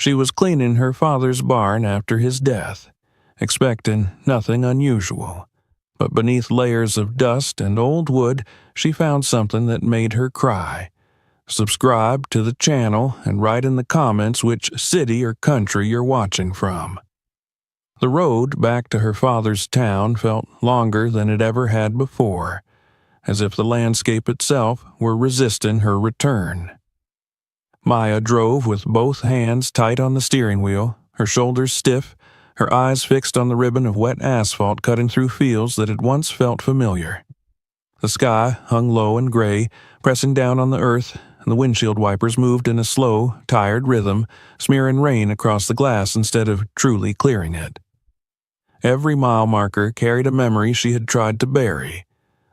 She was cleaning her father's barn after his death, expecting nothing unusual. But beneath layers of dust and old wood, she found something that made her cry. Subscribe to the channel and write in the comments which city or country you're watching from. The road back to her father's town felt longer than it ever had before, as if the landscape itself were resisting her return. Maya drove with both hands tight on the steering wheel, her shoulders stiff, her eyes fixed on the ribbon of wet asphalt cutting through fields that had once felt familiar. The sky hung low and gray, pressing down on the earth, and the windshield wipers moved in a slow, tired rhythm, smearing rain across the glass instead of truly clearing it. Every mile marker carried a memory she had tried to bury.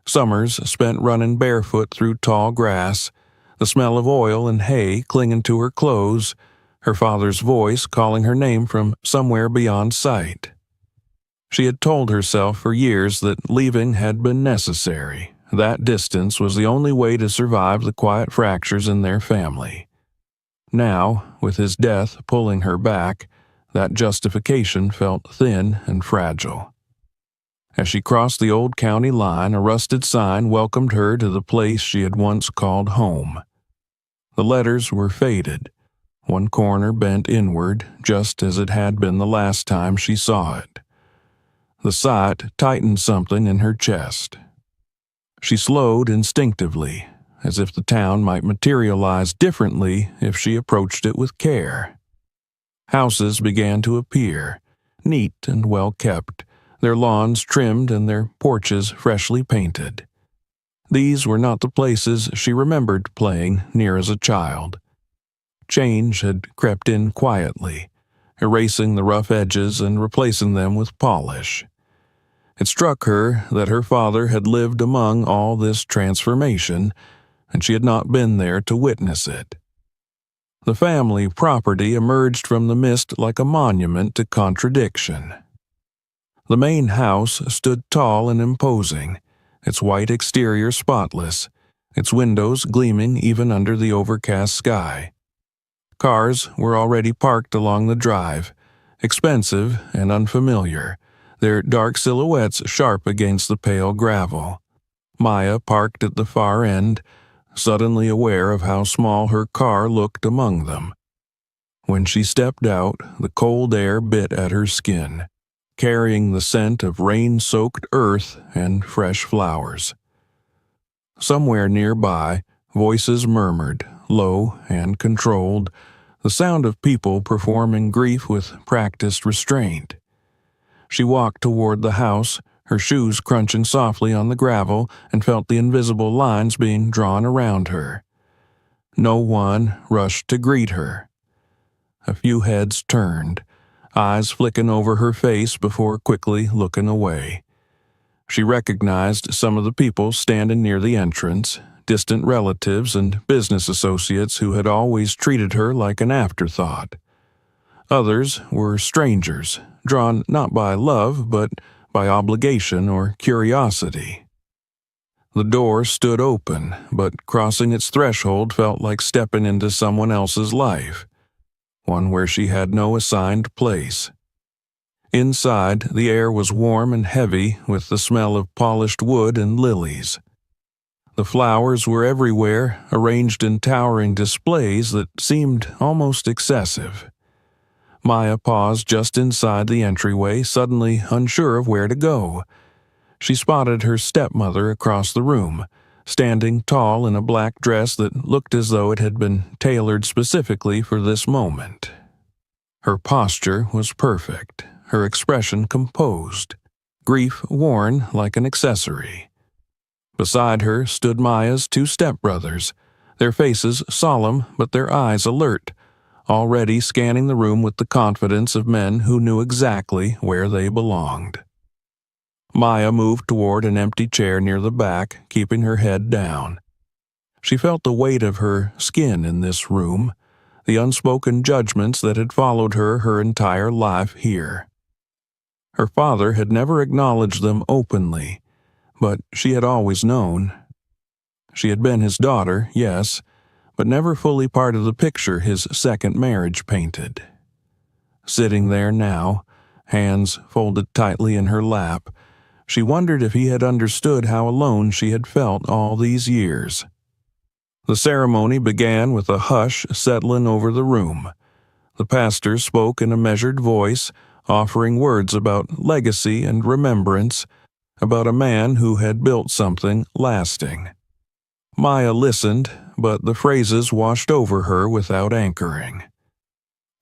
Summers spent running barefoot through tall grass, the smell of oil and hay clinging to her clothes, her father's voice calling her name from somewhere beyond sight. She had told herself for years that leaving had been necessary. That distance was the only way to survive the quiet fractures in their family. Now, with his death pulling her back, that justification felt thin and fragile. As she crossed the old county line, a rusted sign welcomed her to the place she had once called home. The letters were faded, one corner bent inward, just as it had been the last time she saw it. The sight tightened something in her chest. She slowed instinctively, as if the town might materialize differently if she approached it with care. Houses began to appear, neat and well kept, their lawns trimmed and their porches freshly painted. These were not the places she remembered playing near as a child. Change had crept in quietly, erasing the rough edges and replacing them with polish. It struck her that her father had lived among all this transformation, and she had not been there to witness it. The family property emerged from the mist like a monument to contradiction. The main house stood tall and imposing, its white exterior spotless, its windows gleaming even under the overcast sky. Cars were already parked along the drive, expensive and unfamiliar, their dark silhouettes sharp against the pale gravel. Maya parked at the far end, suddenly aware of how small her car looked among them. When she stepped out, the cold air bit at her skin, carrying the scent of rain-soaked earth and fresh flowers. Somewhere nearby, voices murmured, low and controlled, the sound of people performing grief with practiced restraint. She walked toward the house, her shoes crunching softly on the gravel, and felt the invisible lines being drawn around her. No one rushed to greet her. A few heads turned, eyes flicking over her face before quickly looking away. She recognized some of the people standing near the entrance, distant relatives and business associates who had always treated her like an afterthought. Others were strangers, drawn not by love but by obligation or curiosity. The door stood open, but crossing its threshold felt like stepping into someone else's life, one where she had no assigned place. Inside, the air was warm and heavy with the smell of polished wood and lilies. The flowers were everywhere, arranged in towering displays that seemed almost excessive. Maya paused just inside the entryway, suddenly unsure of where to go. She spotted her stepmother across the room, standing tall in a black dress that looked as though it had been tailored specifically for this moment. Her posture was perfect, her expression composed, grief worn like an accessory. Beside her stood Maya's two stepbrothers, their faces solemn but their eyes alert, already scanning the room with the confidence of men who knew exactly where they belonged. Maya moved toward an empty chair near the back, keeping her head down. She felt the weight of her skin in this room, the unspoken judgments that had followed her entire life here. Her father had never acknowledged them openly, but she had always known. She had been his daughter, yes, but never fully part of the picture his second marriage painted. sitting there now, hands folded tightly in her lap. She wondered if he had understood how alone she had felt all these years. The ceremony began with a hush settling over the room. The pastor spoke in a measured voice, offering words about legacy and remembrance, about a man who had built something lasting. Maya listened, but the phrases washed over her without anchoring.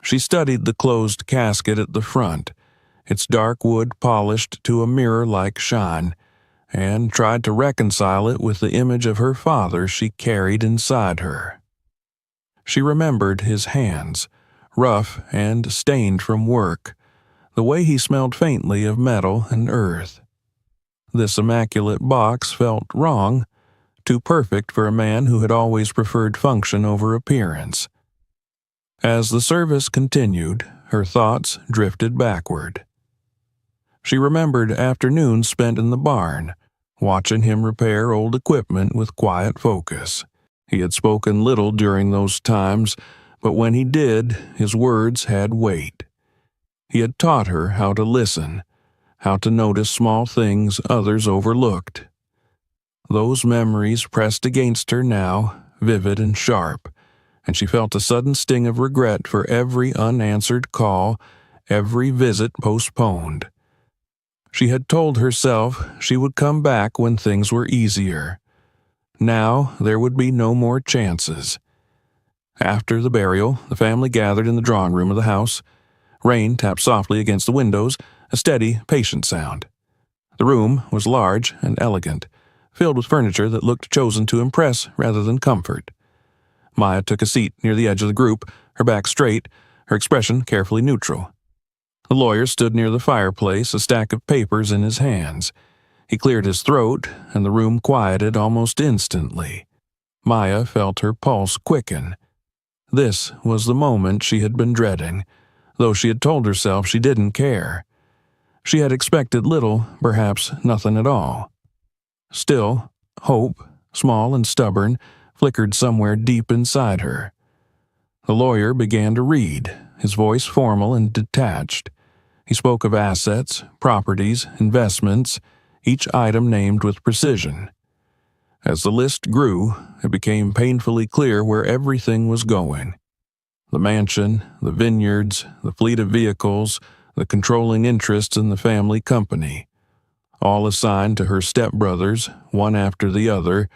She studied the closed casket at the front, its dark wood polished to a mirror-like shine, and tried to reconcile it with the image of her father she carried inside her. She remembered his hands, rough and stained from work, the way he smelled faintly of metal and earth. This immaculate box felt wrong, too perfect for a man who had always preferred function over appearance. As the service continued, her thoughts drifted backward. She remembered afternoons spent in the barn, watching him repair old equipment with quiet focus. He had spoken little during those times, but when he did, his words had weight. He had taught her how to listen, how to notice small things others overlooked. Those memories pressed against her now, vivid and sharp, and she felt a sudden sting of regret for every unanswered call, every visit postponed. She had told herself she would come back when things were easier. Now there would be no more chances. After the burial, the family gathered in the drawing room of the house. Rain tapped softly against the windows, a steady, patient sound. The room was large and elegant, filled with furniture that looked chosen to impress rather than comfort. Maya took a seat near the edge of the group, her back straight, her expression carefully neutral. The lawyer stood near the fireplace, a stack of papers in his hands. He cleared his throat, and the room quieted almost instantly. Maya felt her pulse quicken. This was the moment she had been dreading, though she had told herself she didn't care. She had expected little, perhaps nothing at all. Still, hope, small and stubborn, flickered somewhere deep inside her. The lawyer began to read, his voice formal and detached. He spoke of assets, properties, investments, each item named with precision. As the list grew, it became painfully clear where everything was going. The mansion, the vineyards, the fleet of vehicles, the controlling interests in the family company, all assigned to her stepbrothers, one after the other,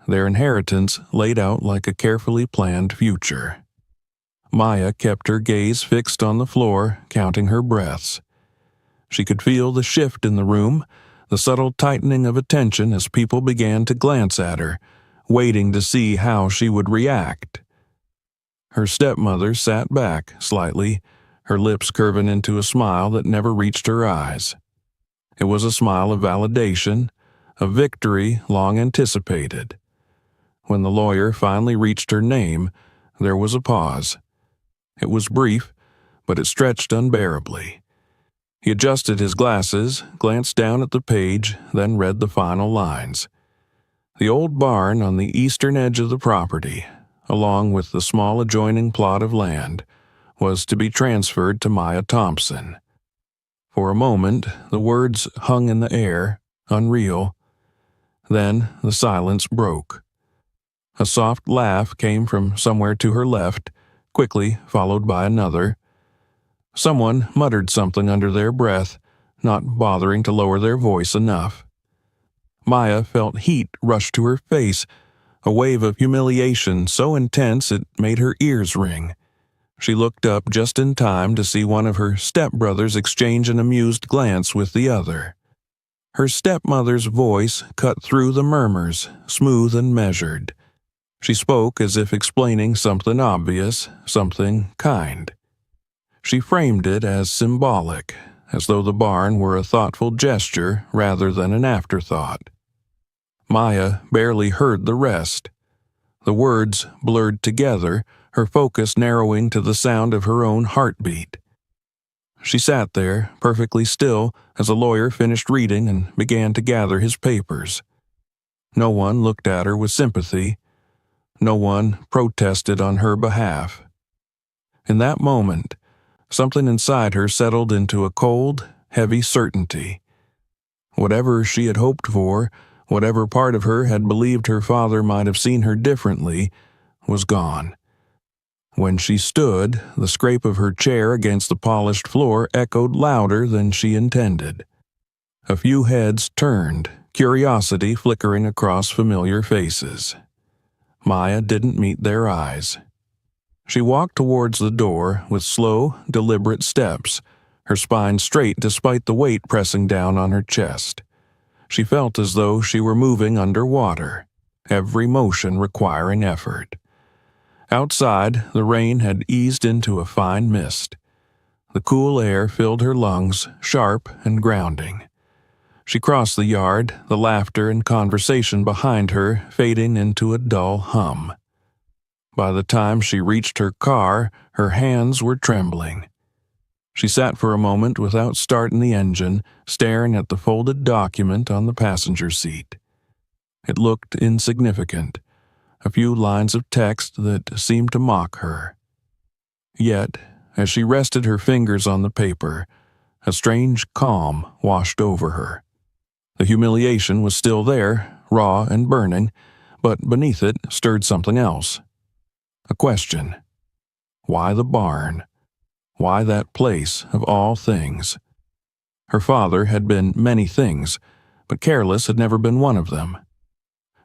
their inheritance laid out like a carefully planned future. Maya kept her gaze fixed on the floor, counting her breaths. She could feel the shift in the room, the subtle tightening of attention as people began to glance at her, waiting to see how she would react. Her stepmother sat back slightly, her lips curving into a smile that never reached her eyes. It was a smile of validation, a victory long anticipated. When the lawyer finally reached her name, there was a pause. It was brief, but it stretched unbearably. He adjusted his glasses, glanced down at the page, then read the final lines. The old barn on the eastern edge of the property, along with the small adjoining plot of land, was to be transferred to Maya Thompson. For a moment, the words hung in the air, unreal. Then the silence broke. A soft laugh came from somewhere to her left, quickly followed by another. Someone muttered something under their breath, not bothering to lower their voice enough. Maya felt heat rush to her face, a wave of humiliation so intense it made her ears ring. She looked up just in time to see one of her stepbrothers exchange an amused glance with the other. Her stepmother's voice cut through the murmurs, smooth and measured. She spoke as if explaining something obvious, something kind. She framed it as symbolic, as though the barn were a thoughtful gesture rather than an afterthought. Maya barely heard the rest. The words blurred together, her focus narrowing to the sound of her own heartbeat. She sat there, perfectly still, as the lawyer finished reading and began to gather his papers. No one looked at her with sympathy. No one protested on her behalf. In that moment, Something inside her settled into a cold, heavy certainty. Whatever she had hoped for, whatever part of her had believed her father might have seen her differently, was gone. When she stood, the scrape of her chair against the polished floor echoed louder than she intended. A few heads turned, curiosity flickering across familiar faces. Maya didn't meet their eyes. She walked towards the door with slow, deliberate steps, her spine straight despite the weight pressing down on her chest. She felt as though she were moving underwater, every motion requiring effort. Outside, the rain had eased into a fine mist. The cool air filled her lungs, sharp and grounding. She crossed the yard, the laughter and conversation behind her fading into a dull hum. By the time she reached her car, her hands were trembling. She sat for a moment without starting the engine, staring at the folded document on the passenger seat. It looked insignificant, a few lines of text that seemed to mock her. Yet, as she rested her fingers on the paper, a strange calm washed over her. The humiliation was still there, raw and burning, but beneath it stirred something else. A question. Why the barn? Why that place of all things? Her father had been many things, but careless had never been one of them.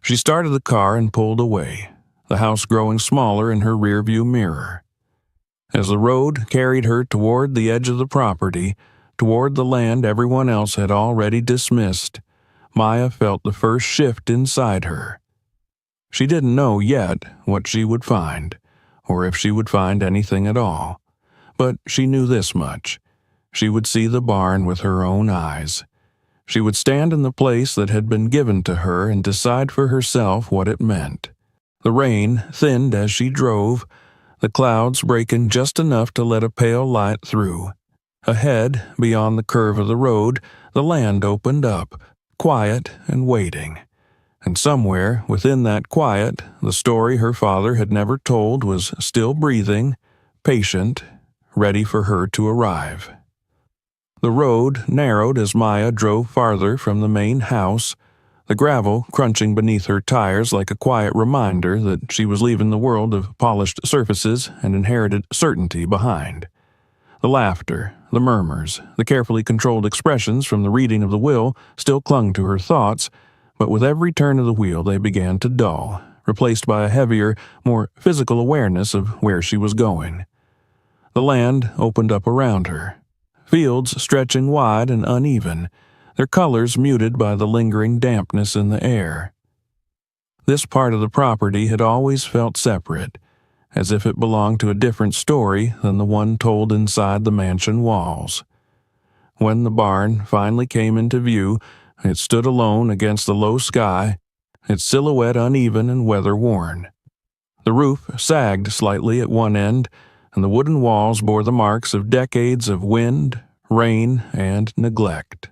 She started the car and pulled away, the house growing smaller in her rearview mirror. As the road carried her toward the edge of the property, toward the land everyone else had already dismissed, Maya felt the first shift inside her. She didn't know yet what she would find, or if she would find anything at all. But she knew this much. She would see the barn with her own eyes. She would stand in the place that had been given to her and decide for herself what it meant. The rain thinned as she drove, the clouds breaking just enough to let a pale light through. Ahead, beyond the curve of the road, the land opened up, quiet and waiting. And somewhere within that quiet, the story her father had never told was still breathing, patient, ready for her to arrive. The road narrowed as Maya drove farther from the main house, the gravel crunching beneath her tires like a quiet reminder that she was leaving the world of polished surfaces and inherited certainty behind. The laughter, the murmurs, the carefully controlled expressions from the reading of the will still clung to her thoughts, but with every turn of the wheel they began to dull, replaced by a heavier, more physical awareness of where she was going. The land opened up around her, fields stretching wide and uneven, their colors muted by the lingering dampness in the air. This part of the property had always felt separate, as if it belonged to a different story than the one told inside the mansion walls. When the barn finally came into view, it stood alone against the low sky, its silhouette uneven and weather-worn. The roof sagged slightly at one end, and the wooden walls bore the marks of decades of wind, rain, and neglect.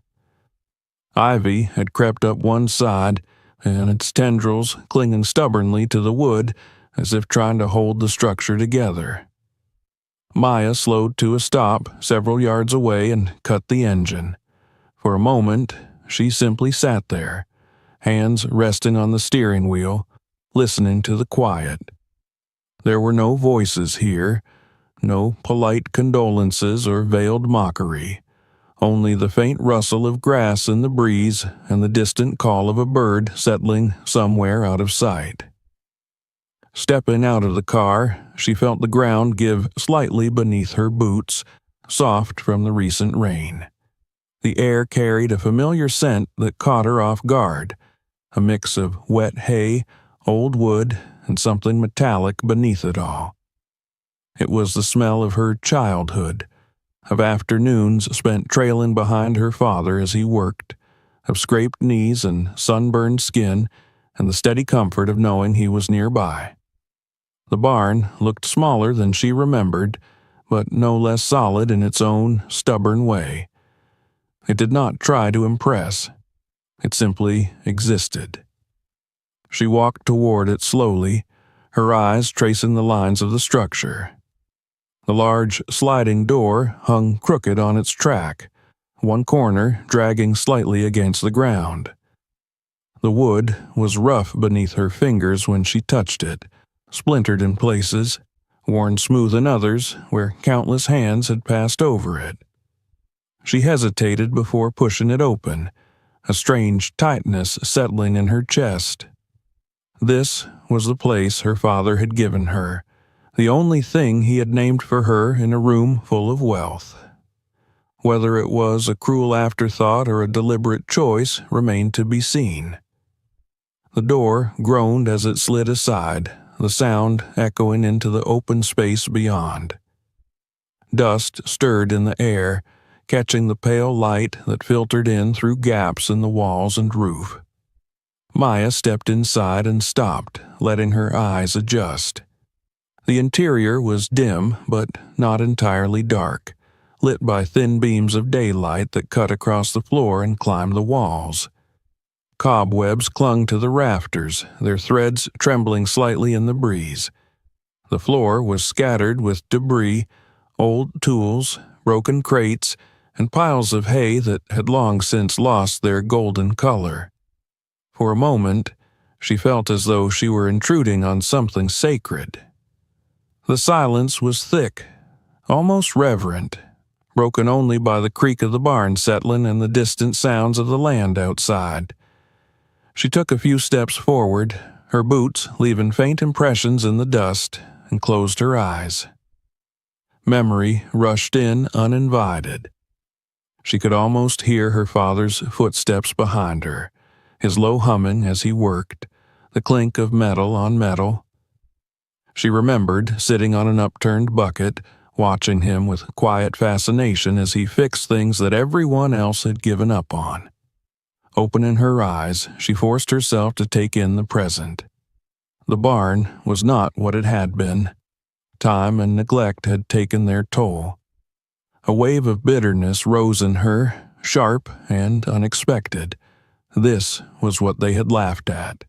Ivy had crept up one side, and its tendrils clinging stubbornly to the wood as if trying to hold the structure together. Maya slowed to a stop several yards away and cut the engine. For a moment, she simply sat there, hands resting on the steering wheel, listening to the quiet. There were no voices here, no polite condolences or veiled mockery, only the faint rustle of grass in the breeze and the distant call of a bird settling somewhere out of sight. Stepping out of the car, she felt the ground give slightly beneath her boots, soft from the recent rain. The air carried a familiar scent that caught her off guard, a mix of wet hay, old wood, and something metallic beneath it all. It was the smell of her childhood, of afternoons spent trailing behind her father as he worked, of scraped knees and sunburned skin, and the steady comfort of knowing he was nearby. The barn looked smaller than she remembered, but no less solid in its own stubborn way. It did not try to impress. It simply existed. She walked toward it slowly, her eyes tracing the lines of the structure. The large sliding door hung crooked on its track, one corner dragging slightly against the ground. The wood was rough beneath her fingers when she touched it, splintered in places, worn smooth in others where countless hands had passed over it. She hesitated before pushing it open, a strange tightness settling in her chest. This was the place her father had given her, the only thing he had named for her in a room full of wealth. Whether it was a cruel afterthought or a deliberate choice remained to be seen. The door groaned as it slid aside, the sound echoing into the open space beyond. Dust stirred in the air, catching the pale light that filtered in through gaps in the walls and roof. Maya stepped inside and stopped, letting her eyes adjust. The interior was dim, but not entirely dark, lit by thin beams of daylight that cut across the floor and climbed the walls. Cobwebs clung to the rafters, their threads trembling slightly in the breeze. The floor was scattered with debris, old tools, broken crates, and piles of hay that had long since lost their golden color. For a moment, she felt as though she were intruding on something sacred. The silence was thick, almost reverent, broken only by the creak of the barn settling and the distant sounds of the land outside. She took a few steps forward, her boots leaving faint impressions in the dust, and closed her eyes. Memory rushed in uninvited. She could almost hear her father's footsteps behind her, his low humming as he worked, the clink of metal on metal. She remembered sitting on an upturned bucket, watching him with quiet fascination as he fixed things that everyone else had given up on. Opening her eyes, she forced herself to take in the present. The barn was not what it had been. Time and neglect had taken their toll. A wave of bitterness rose in her, sharp and unexpected. This was what they had laughed at.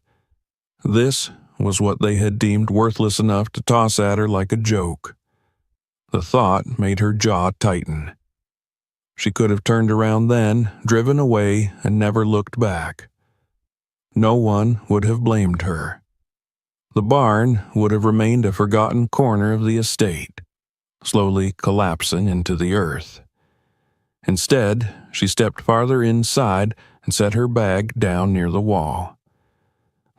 This was what they had deemed worthless enough to toss at her like a joke. The thought made her jaw tighten. She could have turned around then, driven away, and never looked back. No one would have blamed her. The barn would have remained a forgotten corner of the estate, slowly collapsing into the earth. Instead, she stepped farther inside and set her bag down near the wall.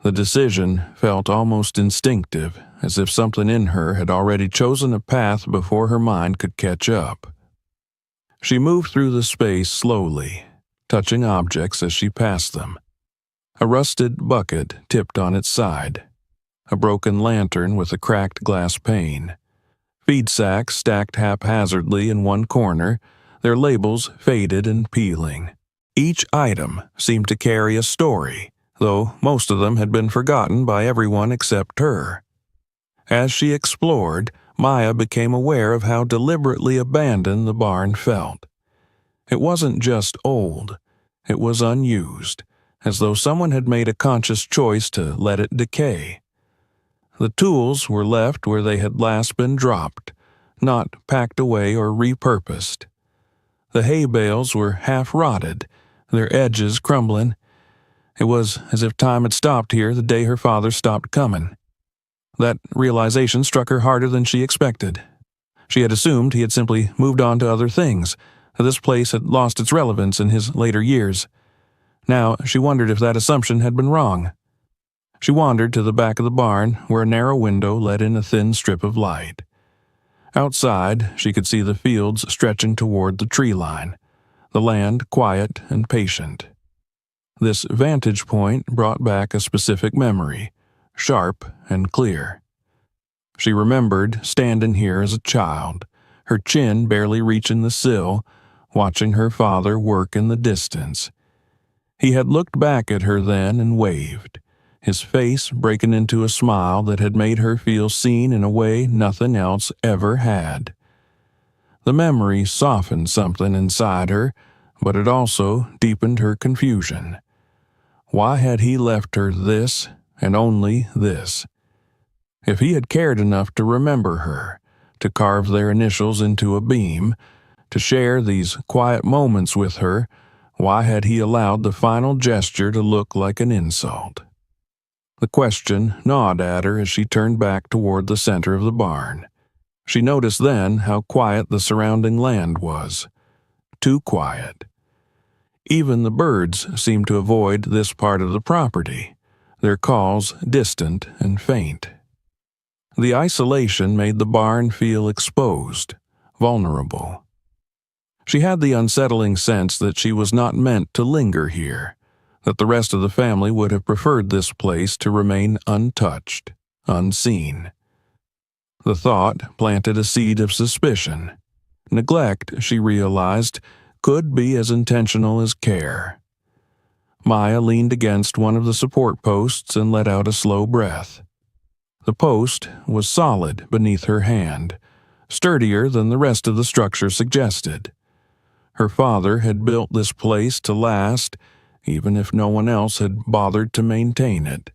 The decision felt almost instinctive, as if something in her had already chosen a path before her mind could catch up. She moved through the space slowly, touching objects as she passed them. A rusted bucket tipped on its side, a broken lantern with a cracked glass pane, feed sacks stacked haphazardly in one corner, their labels faded and peeling. Each item seemed to carry a story, though most of them had been forgotten by everyone except her. As she explored, Maya became aware of how deliberately abandoned the barn felt. It wasn't just old, it was unused, as though someone had made a conscious choice to let it decay. The tools were left where they had last been dropped, not packed away or repurposed. The hay bales were half-rotted, their edges crumbling. It was as if time had stopped here the day her father stopped coming. That realization struck her harder than she expected. She had assumed he had simply moved on to other things, that this place had lost its relevance in his later years. Now she wondered if that assumption had been wrong. She wandered to the back of the barn, where a narrow window let in a thin strip of light. Outside, she could see the fields stretching toward the tree line, the land quiet and patient. This vantage point brought back a specific memory, sharp and clear. She remembered standing here as a child, her chin barely reaching the sill, watching her father work in the distance. He had looked back at her then and waved, his face breaking into a smile that had made her feel seen in a way nothing else ever had. The memory softened something inside her, but it also deepened her confusion. Why had he left her this, and only this? If he had cared enough to remember her, to carve their initials into a beam, to share these quiet moments with her, why had he allowed the final gesture to look like an insult? The question gnawed at her as she turned back toward the center of the barn. She noticed then how quiet the surrounding land was. Too quiet. Even the birds seemed to avoid this part of the property, their calls distant and faint. The isolation made the barn feel exposed, vulnerable. She had the unsettling sense that she was not meant to linger here, that the rest of the family would have preferred this place to remain untouched, unseen. The thought planted a seed of suspicion. Neglect, she realized, could be as intentional as care. Maya leaned against one of the support posts and let out a slow breath. The post was solid beneath her hand, sturdier than the rest of the structure suggested. Her father had built this place to last, even if no one else had bothered to maintain it.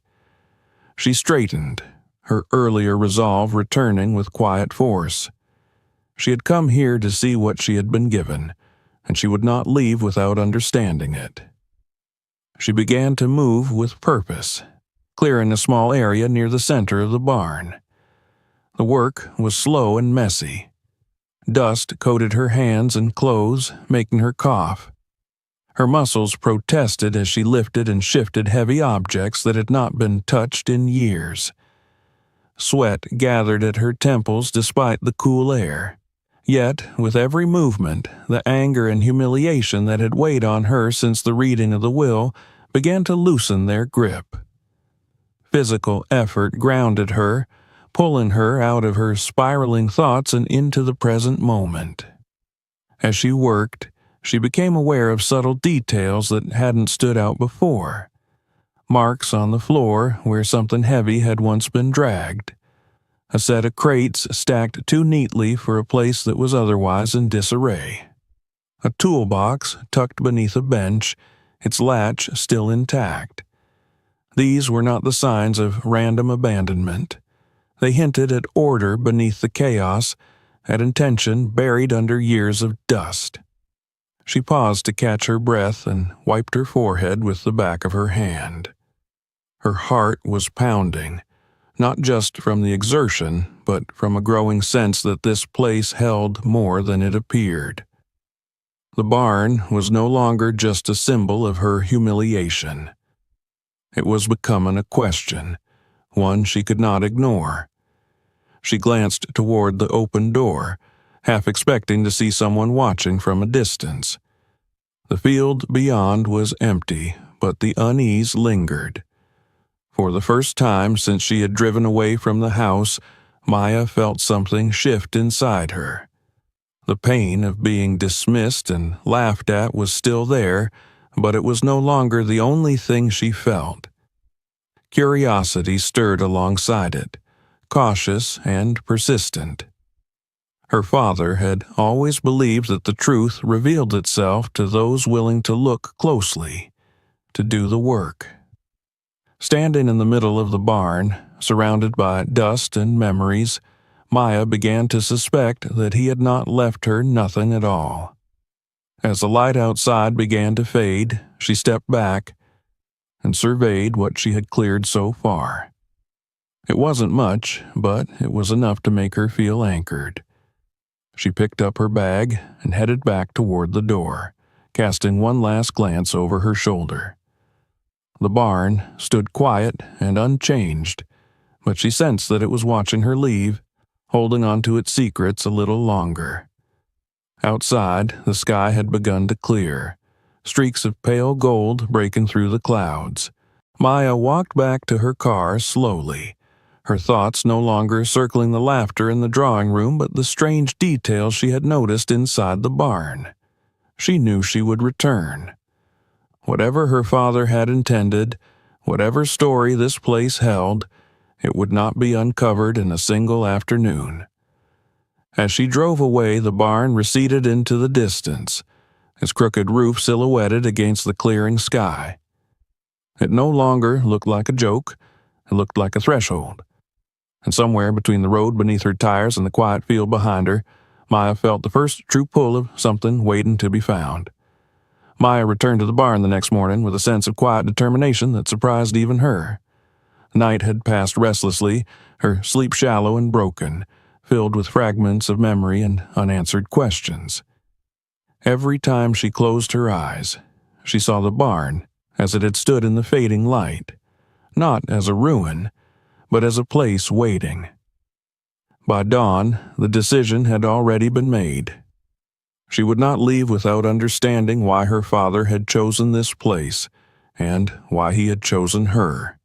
She straightened, her earlier resolve returning with quiet force. She had come here to see what she had been given, and she would not leave without understanding it. She began to move with purpose, clearing a small area near the center of the barn. The work was slow and messy. Dust coated her hands and clothes, making her cough. Her muscles protested as she lifted and shifted heavy objects that had not been touched in years. Sweat gathered at her temples despite the cool air. Yet, with every movement, the anger and humiliation that had weighed on her since the reading of the will began to loosen their grip. Physical effort grounded her, pulling her out of her spiraling thoughts and into the present moment. As she worked, she became aware of subtle details that hadn't stood out before. Marks on the floor where something heavy had once been dragged. A set of crates stacked too neatly for a place that was otherwise in disarray. A toolbox tucked beneath a bench, its latch still intact. These were not the signs of random abandonment. They hinted at order beneath the chaos, at intention buried under years of dust. She paused to catch her breath and wiped her forehead with the back of her hand. Her heart was pounding, not just from the exertion, but from a growing sense that this place held more than it appeared. The barn was no longer just a symbol of her humiliation. It was becoming a question, one she could not ignore. She glanced toward the open door, half expecting to see someone watching from a distance. The field beyond was empty, but the unease lingered. For the first time since she had driven away from the house, Maya felt something shift inside her. The pain of being dismissed and laughed at was still there, but it was no longer the only thing she felt. Curiosity stirred alongside it, cautious and persistent. Her father had always believed that the truth revealed itself to those willing to look closely, to do the work. Standing in the middle of the barn, surrounded by dust and memories, Maya began to suspect that he had not left her nothing at all. As the light outside began to fade, she stepped back and surveyed what she had cleared so far. It wasn't much, but it was enough to make her feel anchored. She picked up her bag and headed back toward the door, casting one last glance over her shoulder. The barn stood quiet and unchanged, but she sensed that it was watching her leave, holding on to its secrets a little longer. Outside, the sky had begun to clear, streaks of pale gold breaking through the clouds. Maya walked back to her car slowly, her thoughts no longer circling the laughter in the drawing room but the strange details she had noticed inside the barn. She knew she would return. Whatever her father had intended, whatever story this place held, it would not be uncovered in a single afternoon. As she drove away, the barn receded into the distance, its crooked roof silhouetted against the clearing sky. It no longer looked like a joke, it looked like a threshold, and somewhere between the road beneath her tires and the quiet field behind her, Maya felt the first true pull of something waiting to be found. Maya returned to the barn the next morning with a sense of quiet determination that surprised even her. The night had passed restlessly, her sleep shallow and broken, filled with fragments of memory and unanswered questions. Every time she closed her eyes, she saw the barn as it had stood in the fading light, not as a ruin, but as a place waiting. By dawn, the decision had already been made. She would not leave without understanding why her father had chosen this place and why he had chosen her.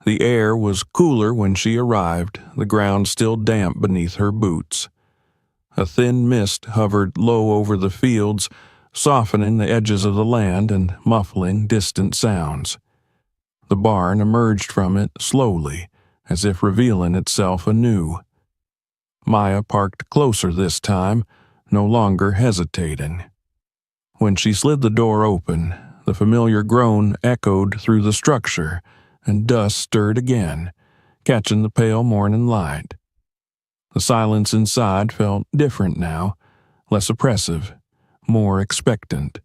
The air was cooler when she arrived, the ground still damp beneath her boots. A thin mist hovered low over the fields, softening the edges of the land and muffling distant sounds. The barn emerged from it slowly, as if revealing itself anew. Maya parked closer this time, no longer hesitating. When she slid the door open, the familiar groan echoed through the structure, and dust stirred again, catching the pale morning light. The silence inside felt different now, less oppressive, more expectant.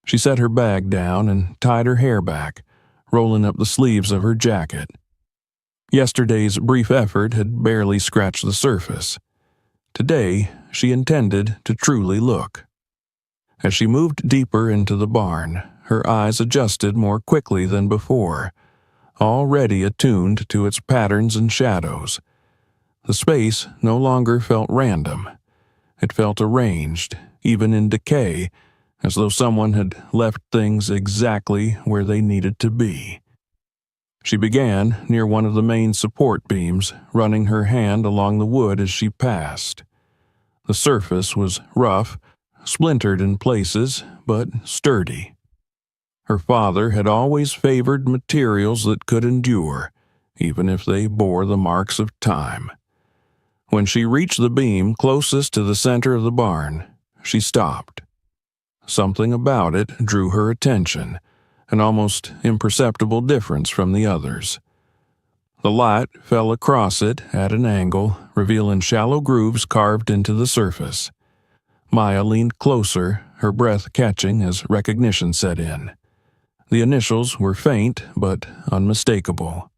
She set her bag down and tied her hair back, rolling up the sleeves of her jacket. Yesterday's brief effort had barely scratched the surface. Today, she intended to truly look. As she moved deeper into the barn, her eyes adjusted more quickly than before, already attuned to its patterns and shadows. The space no longer felt random. It felt arranged, even in decay, as though someone had left things exactly where they needed to be. She began near one of the main support beams, running her hand along the wood as she passed. The surface was rough, splintered in places, but sturdy. Her father had always favored materials that could endure, even if they bore the marks of time. When she reached the beam closest to the center of the barn, she stopped. Something about it drew her attention, an almost imperceptible difference from the others. The light fell across it at an angle, revealing shallow grooves carved into the surface. Maya leaned closer, her breath catching as recognition set in. The initials were faint but unmistakable.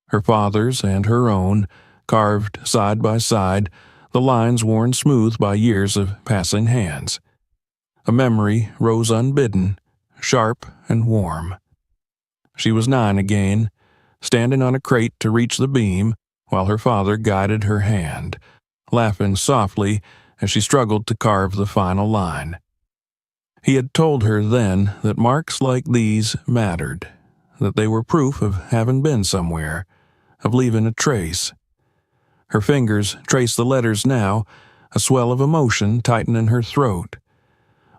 Her father's and her own, carved side by side, the lines worn smooth by years of passing hands. A memory rose unbidden, sharp and warm. She was 9 again, standing on a crate to reach the beam, while her father guided her hand, laughing softly as she struggled to carve the final line. He had told her then that marks like these mattered, that they were proof of having been somewhere, of leaving a trace. Her fingers traced the letters now, a swell of emotion tightening her throat.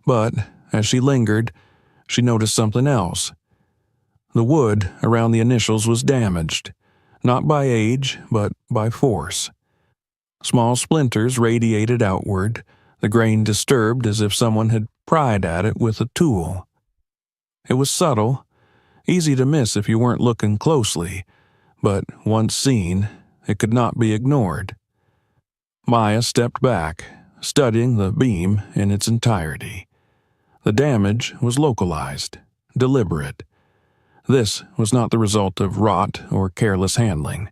But, as she lingered, she noticed something else. The wood around the initials was damaged, not by age, but by force. Small splinters radiated outward, the grain disturbed as if someone had pried at it with a tool. It was subtle, easy to miss if you weren't looking closely, but once seen, it could not be ignored. Maya stepped back, studying the beam in its entirety. The damage was localized, deliberate. This was not the result of rot or careless handling.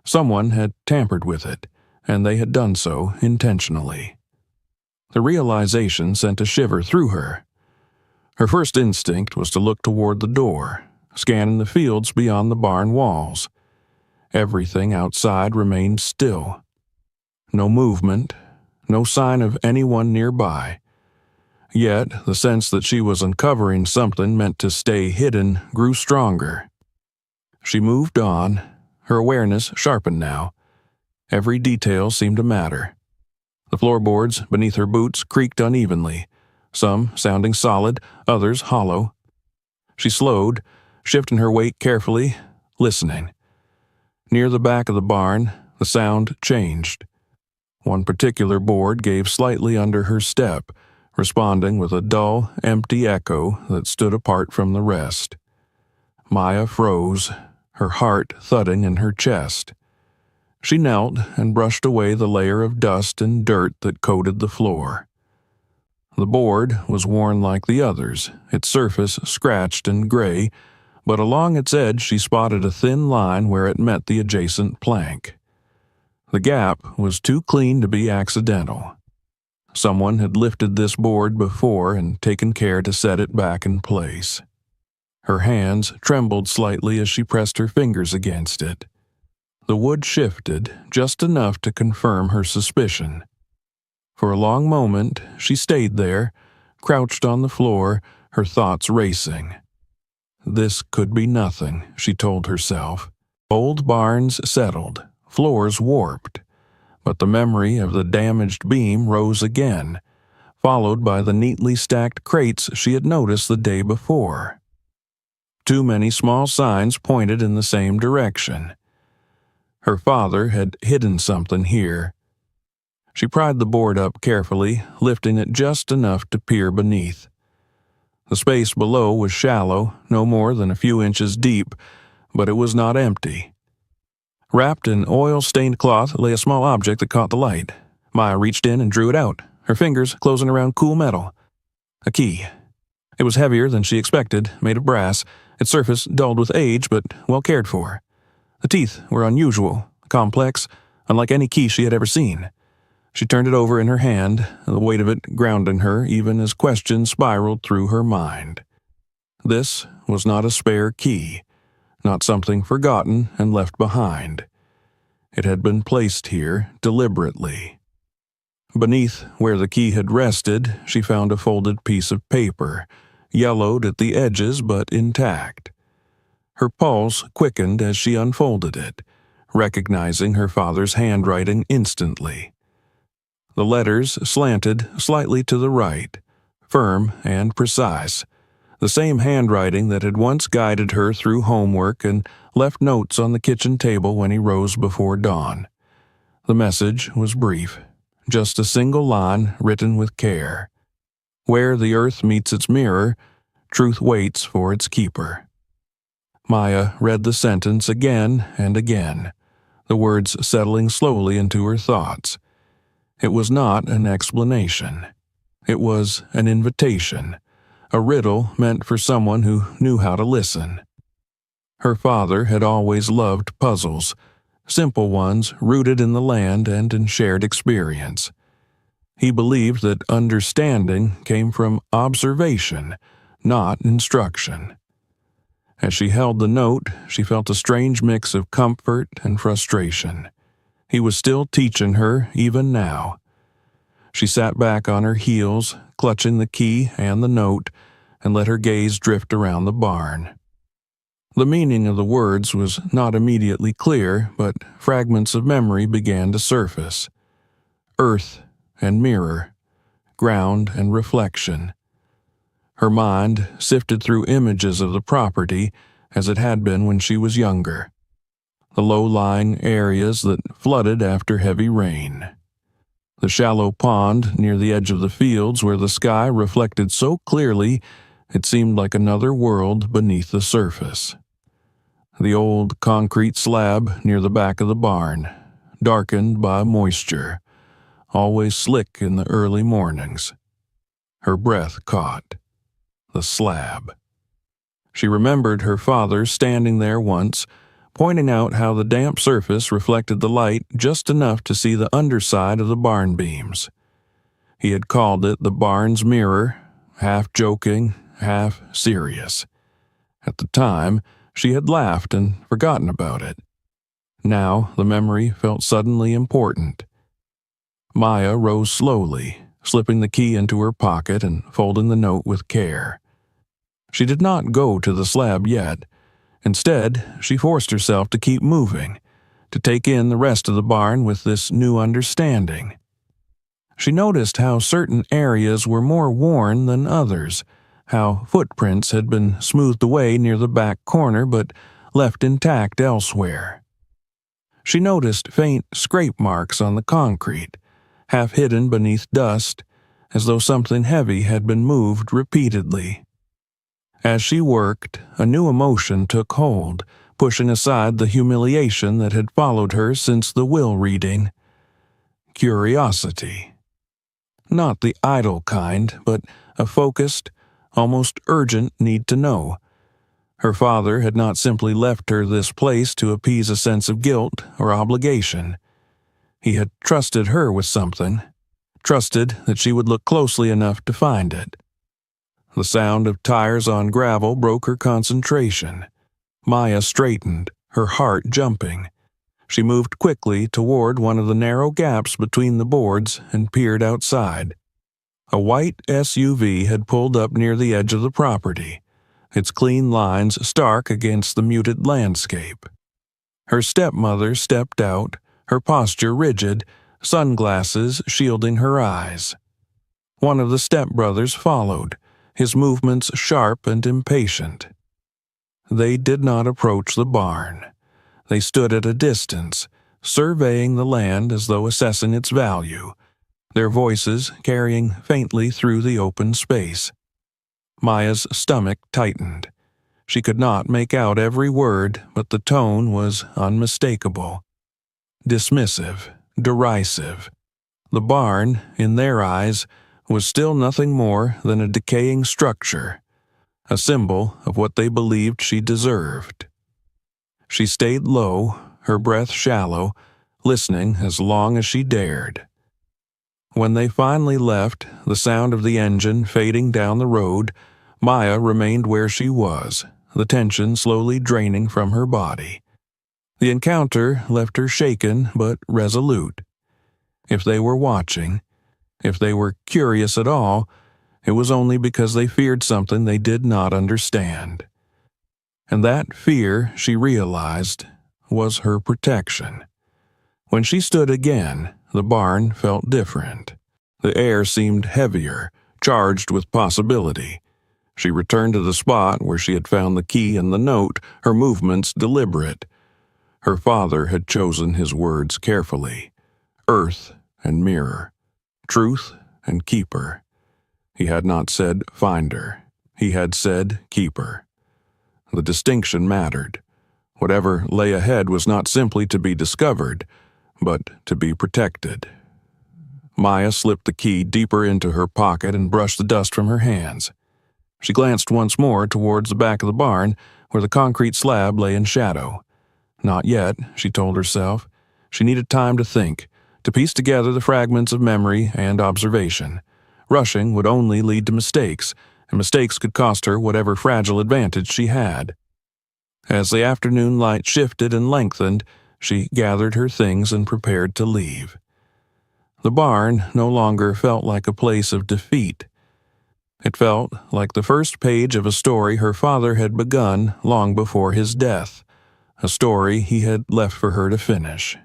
Someone had tampered with it, and they had done so intentionally. The realization sent a shiver through her. Her first instinct was to look toward the door, scanning the fields beyond the barn walls. Everything outside remained still. No movement, no sign of anyone nearby. Yet the sense that she was uncovering something meant to stay hidden grew stronger. She moved on, her awareness sharpened now. Every detail seemed to matter. The floorboards beneath her boots creaked unevenly, some sounding solid, others hollow. She slowed, shifting her weight carefully, listening. Near the back of the barn, the sound changed. One particular board gave slightly under her step, responding with a dull, empty echo that stood apart from the rest. Maya froze, her heart thudding in her chest. She knelt and brushed away the layer of dust and dirt that coated the floor. The board was worn like the others, its surface scratched and gray, but along its edge she spotted a thin line where it met the adjacent plank. The gap was too clean to be accidental. Someone had lifted this board before and taken care to set it back in place. Her hands trembled slightly as she pressed her fingers against it. The wood shifted just enough to confirm her suspicion. For a long moment, she stayed there, crouched on the floor, her thoughts racing. This could be nothing, she told herself. Old barns settled, floors warped. But the memory of the damaged beam rose again, followed by the neatly stacked crates she had noticed the day before. Too many small signs pointed in the same direction. Her father had hidden something here. She pried the board up carefully, lifting it just enough to peer beneath. The space below was shallow, no more than a few inches deep, but it was not empty. Wrapped in oil-stained cloth lay a small object that caught the light. Maya reached in and drew it out, her fingers closing around cool metal. A key. It was heavier than she expected, made of brass, its surface dulled with age but well cared for. The teeth were unusual, complex, unlike any key she had ever seen. She turned it over in her hand, the weight of it grounding her even as questions spiraled through her mind. This was not a spare key. Not something forgotten and left behind. It had been placed here deliberately. Beneath where the key had rested, she found a folded piece of paper, yellowed at the edges but intact. Her pulse quickened as she unfolded it, recognizing her father's handwriting instantly. The letters slanted slightly to the right, firm and precise, the same handwriting that had once guided her through homework and left notes on the kitchen table when he rose before dawn. The message was brief, just a single line written with care. Where the earth meets its mirror, truth waits for its keeper. Maya read the sentence again and again, the words settling slowly into her thoughts. It was not an explanation. It was an invitation. A riddle meant for someone who knew how to listen. Her father had always loved puzzles, simple ones rooted in the land and in shared experience. He believed that understanding came from observation, not instruction. As she held the note, she felt a strange mix of comfort and frustration. He was still teaching her even now. She sat back on her heels, clutching the key and the note, and let her gaze drift around the barn. The meaning of the words was not immediately clear, but fragments of memory began to surface. Earth and mirror, ground and reflection. Her mind sifted through images of the property as it had been when she was younger. The low-lying areas that flooded after heavy rain. The shallow pond near the edge of the fields where the sky reflected so clearly it seemed like another world beneath the surface. The old concrete slab near the back of the barn, darkened by moisture, always slick in the early mornings. Her breath caught. The slab. She remembered her father standing there once, pointing out how the damp surface reflected the light just enough to see the underside of the barn beams. He had called it the barn's mirror, half joking, half serious. At the time, she had laughed and forgotten about it. Now the memory felt suddenly important. Maya rose slowly, slipping the key into her pocket and folding the note with care. She did not go to the slab yet. Instead, she forced herself to keep moving, to take in the rest of the barn with this new understanding. She noticed how certain areas were more worn than others, how footprints had been smoothed away near the back corner but left intact elsewhere. She noticed faint scrape marks on the concrete, half hidden beneath dust, as though something heavy had been moved repeatedly. As she worked, a new emotion took hold, pushing aside the humiliation that had followed her since the will reading. Curiosity. Not the idle kind, but a focused, almost urgent need to know. Her father had not simply left her this place to appease a sense of guilt or obligation. He had trusted her with something, trusted that she would look closely enough to find it. The sound of tires on gravel broke her concentration. Maya straightened, her heart jumping. She moved quickly toward one of the narrow gaps between the boards and peered outside. A white SUV had pulled up near the edge of the property, its clean lines stark against the muted landscape. Her stepmother stepped out, her posture rigid, sunglasses shielding her eyes. One of the stepbrothers followed, his movements sharp and impatient. They did not approach the barn. They stood at a distance, surveying the land as though assessing its value, their voices carrying faintly through the open space. Maya's stomach tightened. She could not make out every word, but the tone was unmistakable. Dismissive, derisive. The barn, in their eyes, was still nothing more than a decaying structure, a symbol of what they believed she deserved. She stayed low, her breath shallow, listening as long as she dared. When they finally left, the sound of the engine fading down the road, Maya remained where she was, the tension slowly draining from her body. The encounter left her shaken but resolute. If they were watching, if they were curious at all, it was only because they feared something they did not understand. And that fear, she realized, was her protection. When she stood again, the barn felt different. The air seemed heavier, charged with possibility. She returned to the spot where she had found the key and the note, her movements deliberate. Her father had chosen his words carefully. Earth and mirror. Truth and keeper. He had not said finder. He had said keeper. The distinction mattered. Whatever lay ahead was not simply to be discovered, but to be protected. Maya slipped the key deeper into her pocket and brushed the dust from her hands. She glanced once more towards the back of the barn, where the concrete slab lay in shadow. Not yet, she told herself. She needed time to think, to piece together the fragments of memory and observation. Rushing would only lead to mistakes, and mistakes could cost her whatever fragile advantage she had. As the afternoon light shifted and lengthened, she gathered her things and prepared to leave. The barn no longer felt like a place of defeat. It felt like the first page of a story her father had begun long before his death, a story he had left for her to finish.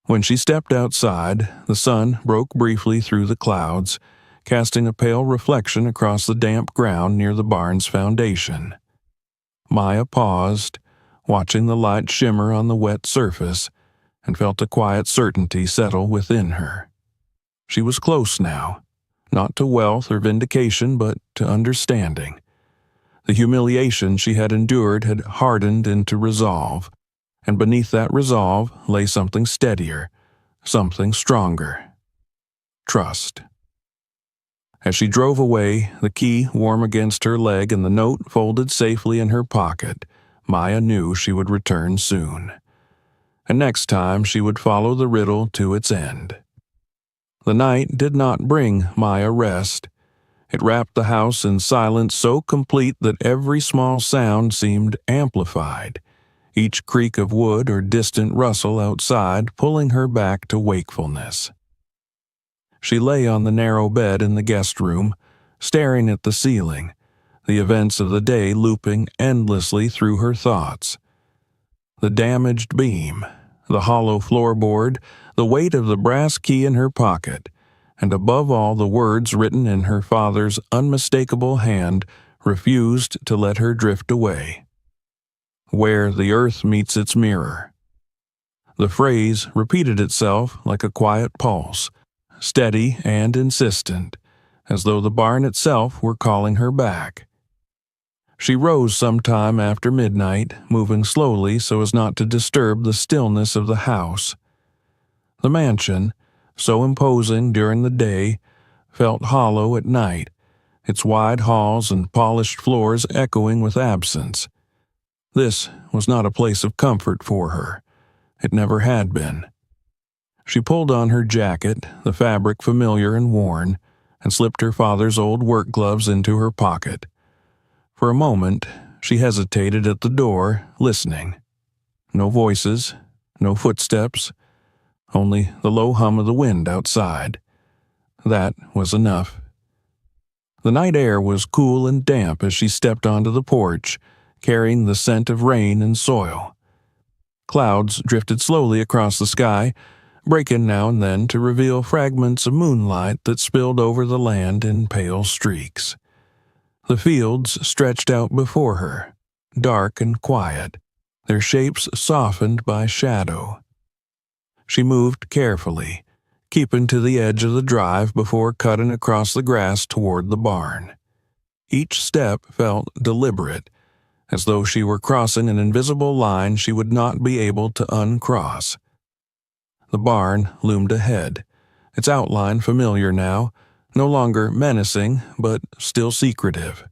When she stepped outside, the sun broke briefly through the clouds, casting a pale reflection across the damp ground near the barn's foundation. Maya paused, watching the light shimmer on the wet surface, and felt a quiet certainty settle within her. She was close now, not to wealth or vindication, but to understanding. The humiliation she had endured had hardened into resolve, and beneath that resolve lay something steadier, something stronger. Trust. As she drove away, the key warm against her leg and the note folded safely in her pocket, Maya knew she would return soon. And next time she would follow the riddle to its end. The night did not bring Maya rest. It wrapped the house in silence so complete that every small sound seemed amplified, each creak of wood or distant rustle outside pulling her back to wakefulness. She lay on the narrow bed in the guest room, staring at the ceiling, the events of the day looping endlessly through her thoughts. The damaged beam, the hollow floorboard, the weight of the brass key in her pocket, and above all the words written in her father's unmistakable hand refused to let her drift away. Where the earth meets its mirror. The phrase repeated itself like a quiet pulse, steady and insistent, as though the barn itself were calling her back. She rose sometime after midnight, moving slowly so as not to disturb the stillness of the house. The mansion, so imposing during the day, felt hollow at night, its wide halls and polished floors echoing with absence. This was not a place of comfort for her. It never had been. She pulled on her jacket, the fabric familiar and worn, and slipped her father's old work gloves into her pocket. For a moment, she hesitated at the door, listening. No voices, no footsteps, only the low hum of the wind outside. That was enough. The night air was cool and damp as she stepped onto the porch, carrying the scent of rain and soil. Clouds drifted slowly across the sky, breaking now and then to reveal fragments of moonlight that spilled over the land in pale streaks. The fields stretched out before her, dark and quiet, their shapes softened by shadow. She moved carefully, keeping to the edge of the drive before cutting across the grass toward the barn. Each step felt deliberate, as though she were crossing an invisible line she would not be able to uncross. The barn loomed ahead, its outline familiar now, no longer menacing, but still secretive.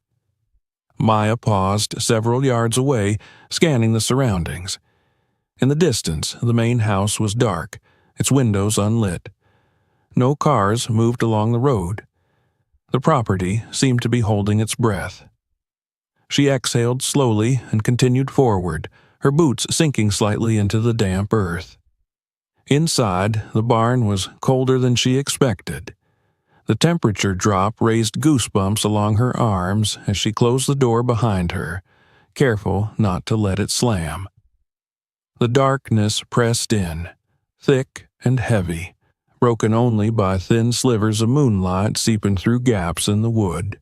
Maya paused several yards away, scanning the surroundings. In the distance, the main house was dark, its windows unlit. No cars moved along the road. The property seemed to be holding its breath. She exhaled slowly and continued forward, her boots sinking slightly into the damp earth. Inside, the barn was colder than she expected. The temperature drop raised goosebumps along her arms as she closed the door behind her, careful not to let it slam. The darkness pressed in, thick and heavy, broken only by thin slivers of moonlight seeping through gaps in the wood.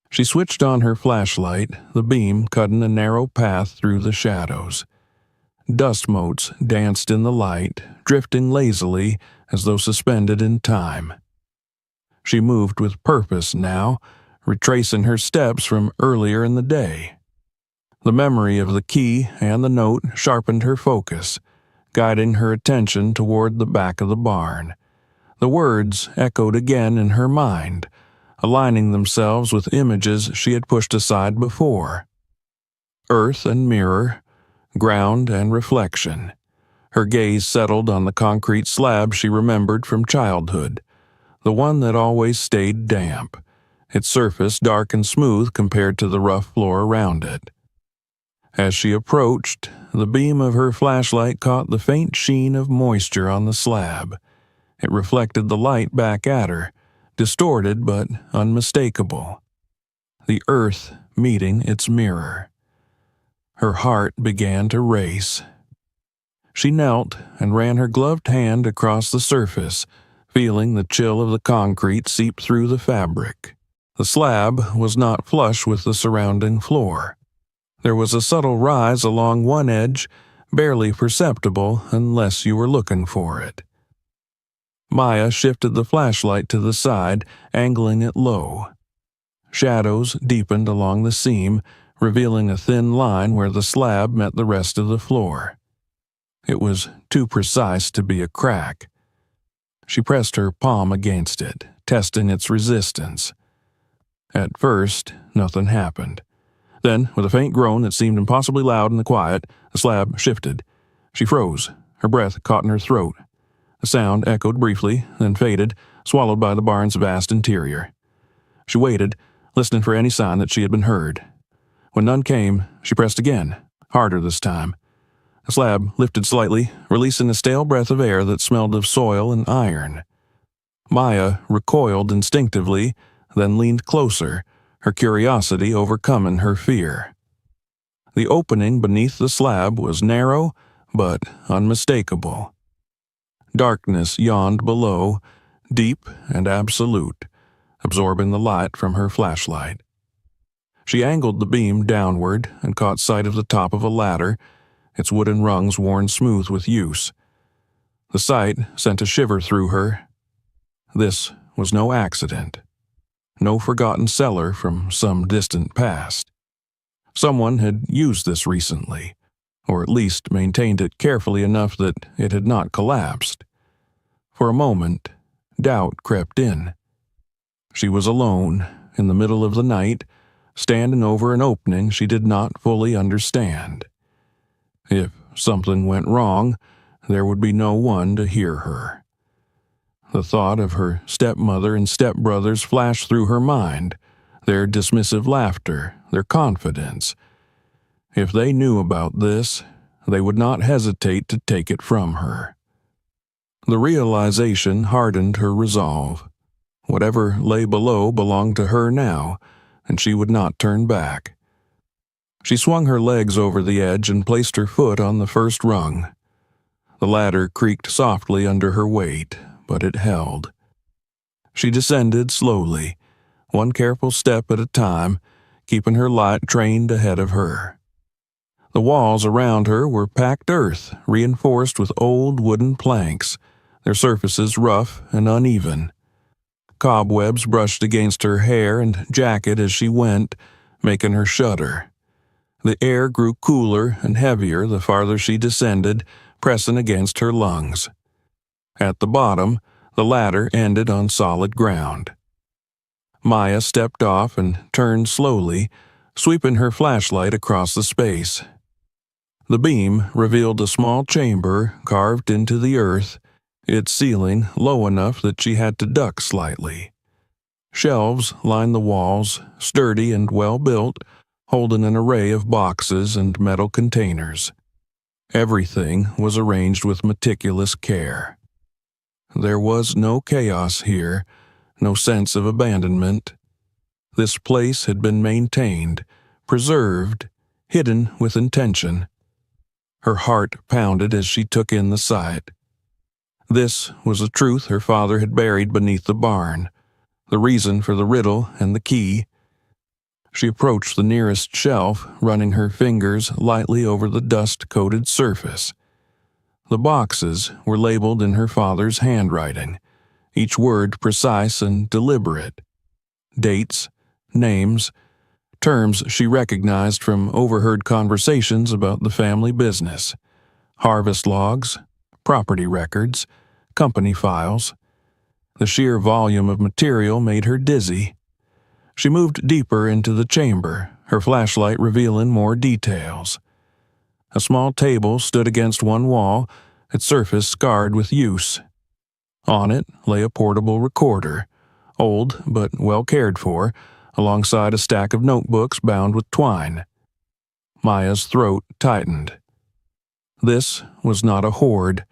She switched on her flashlight, the beam cutting a narrow path through the shadows. Dust motes danced in the light, drifting lazily as though suspended in time. She moved with purpose now, retracing her steps from earlier in the day. The memory of the key and the note sharpened her focus, guiding her attention toward the back of the barn. The words echoed again in her mind, aligning themselves with images she had pushed aside before. Earth and mirror, ground and reflection. Her gaze settled on the concrete slab she remembered from childhood, the one that always stayed damp, its surface dark and smooth compared to the rough floor around it. As she approached, the beam of her flashlight caught the faint sheen of moisture on the slab. It reflected the light back at her, distorted but unmistakable. The earth meeting its mirror. Her heart began to race. She knelt and ran her gloved hand across the surface, feeling the chill of the concrete seep through the fabric. The slab was not flush with the surrounding floor. There was a subtle rise along one edge, barely perceptible unless you were looking for it. Maya shifted the flashlight to the side, angling it low. Shadows deepened along the seam, revealing a thin line where the slab met the rest of the floor. It was too precise to be a crack. She pressed her palm against it, testing its resistance. At first, nothing happened. Then, with a faint groan that seemed impossibly loud in the quiet, the slab shifted. She froze, her breath caught in her throat. The sound echoed briefly, then faded, swallowed by the barn's vast interior. She waited, listening for any sign that she had been heard. When none came, she pressed again, harder this time. The slab lifted slightly, releasing a stale breath of air that smelled of soil and iron. Maya recoiled instinctively, then leaned closer, her curiosity overcoming her fear. The opening beneath the slab was narrow, but unmistakable. Darkness yawned below, deep and absolute, absorbing the light from her flashlight. She angled the beam downward and caught sight of the top of a ladder, its wooden rungs worn smooth with use. The sight sent a shiver through her. This was no accident. no forgotten cellar from some distant past. Someone had used this recently, or at least maintained it carefully enough that it had not collapsed. For a moment, doubt crept in. She was alone, in the middle of the night, standing over an opening she did not fully understand. If something went wrong, there would be no one to hear her. The thought of her stepmother and stepbrothers flashed through her mind, their dismissive laughter, their confidence. If they knew about this, they would not hesitate to take it from her. The realization hardened her resolve. Whatever lay below belonged to her now, and she would not turn back. She swung her legs over the edge and placed her foot on the first rung. The ladder creaked softly under her weight, but it held. She descended slowly, one careful step at a time, keeping her light trained ahead of her. The walls around her were packed earth, reinforced with old wooden planks, their surfaces rough and uneven. Cobwebs brushed against her hair and jacket as she went, making her shudder. The air grew cooler and heavier the farther she descended, pressing against her lungs. At the bottom, the ladder ended on solid ground. Maya stepped off and turned slowly, sweeping her flashlight across the space. The beam revealed a small chamber carved into the earth, its ceiling low enough that she had to duck slightly. Shelves lined the walls, sturdy and well-built, holding an array of boxes and metal containers. Everything was arranged with meticulous care. There was no chaos here, no sense of abandonment. This place had been maintained, preserved, hidden with intention. Her heart pounded as she took in the sight. This was a truth her father had buried beneath the barn, the reason for the riddle and the key. She approached the nearest shelf, running her fingers lightly over the dust-coated surface. The boxes were labeled in her father's handwriting, each word precise and deliberate. Dates, names, terms she recognized from overheard conversations about the family business. Harvest logs, property records, company files. The sheer volume of material made her dizzy. She moved deeper into the chamber, her flashlight revealing more details. A small table stood against one wall, its surface scarred with use. On it lay a portable recorder, old but well cared for, alongside a stack of notebooks bound with twine. Maya's throat tightened. This was not a hoard.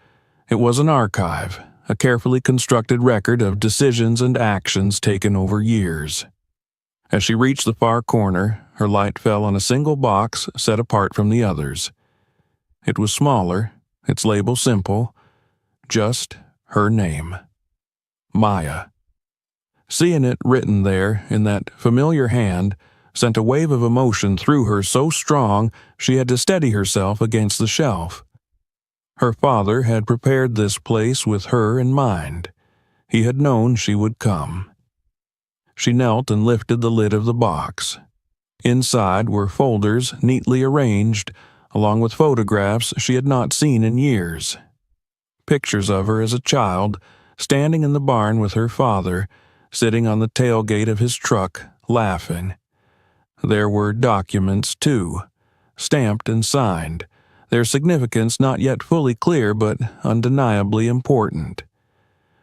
It was an archive, a carefully constructed record of decisions and actions taken over years. As she reached the far corner, her light fell on a single box set apart from the others. It was smaller, its label simple, just her name. Maya. Seeing it written there in that familiar hand sent a wave of emotion through her so strong she had to steady herself against the shelf. Her father had prepared this place with her in mind. He had known she would come. She knelt and lifted the lid of the box. Inside were folders neatly arranged, along with photographs she had not seen in years. Pictures of her as a child, standing in the barn with her father, sitting on the tailgate of his truck, laughing. There were documents, too, stamped and signed, their significance not yet fully clear but undeniably important.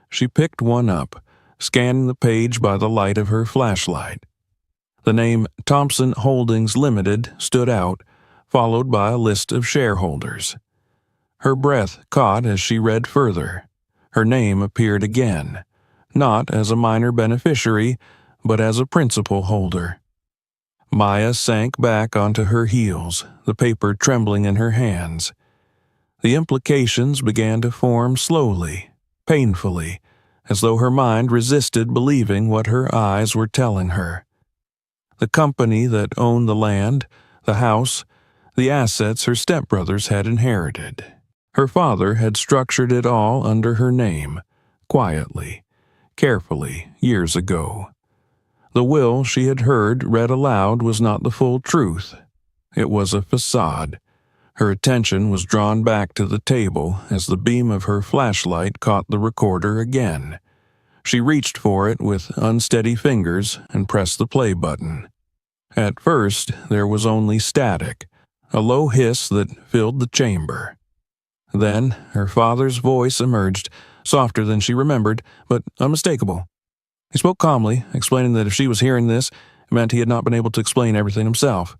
She picked one up, scanning the page by the light of her flashlight. The name Thompson Holdings Limited stood out, followed by a list of shareholders. Her breath caught as she read further. Her name appeared again, not as a minor beneficiary, but as a principal holder. Maya sank back onto her heels, the paper trembling in her hands. The implications began to form slowly, painfully, as though her mind resisted believing what her eyes were telling her. The company that owned the land, the house, the assets her stepbrothers had inherited. Her father had structured it all under her name, quietly, carefully, years ago. The will she had heard read aloud was not the full truth. It was a facade. Her attention was drawn back to the table as the beam of her flashlight caught the recorder again. She reached for it with unsteady fingers and pressed the play button. At first, there was only static, a low hiss that filled the chamber. Then, her father's voice emerged, softer than she remembered, but unmistakable. He spoke calmly, explaining that if she was hearing this, it meant he had not been able to explain everything himself.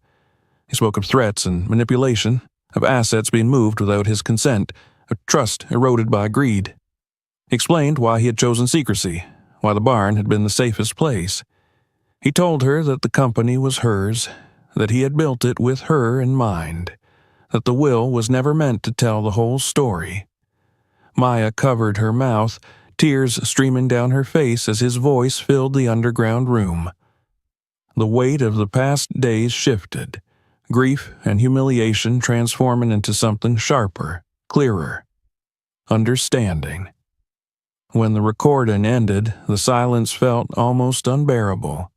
He spoke of threats and manipulation, of assets being moved without his consent, of trust eroded by greed. He explained why he had chosen secrecy, why the barn had been the safest place. He told her that the company was hers, that he had built it with her in mind, that the will was never meant to tell the whole story. Maya covered her mouth, tears streaming down her face as his voice filled the underground room. The weight of the past days shifted, grief and humiliation transforming into something sharper, clearer. Understanding. When the recording ended, the silence felt almost unbearable.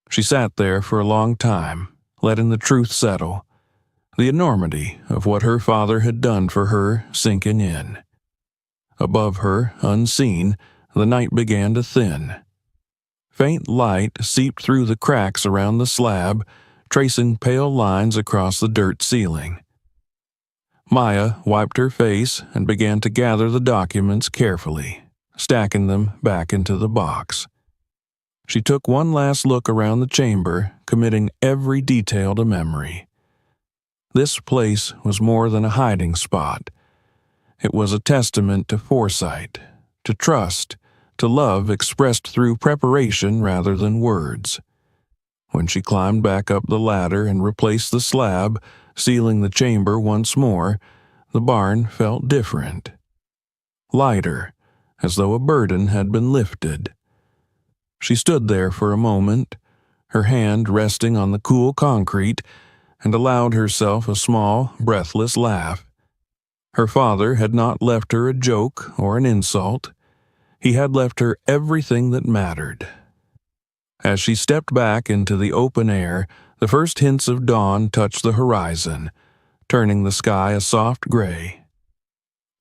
She sat there for a long time, letting the truth settle, the enormity of what her father had done for her sinking in. Above her, unseen, the night began to thin. Faint light seeped through the cracks around the slab, tracing pale lines across the dirt ceiling. Maya wiped her face and began to gather the documents carefully, stacking them back into the box. She took one last look around the chamber, committing every detail to memory. This place was more than a hiding spot. It was a testament to foresight, to trust, to love expressed through preparation rather than words. When she climbed back up the ladder and replaced the slab, sealing the chamber once more, the barn felt different. Lighter, as though a burden had been lifted. She stood there for a moment, her hand resting on the cool concrete, and allowed herself a small, breathless laugh. Her father had not left her a joke or an insult. He had left her everything that mattered. As she stepped back into the open air, the first hints of dawn touched the horizon, turning the sky a soft gray.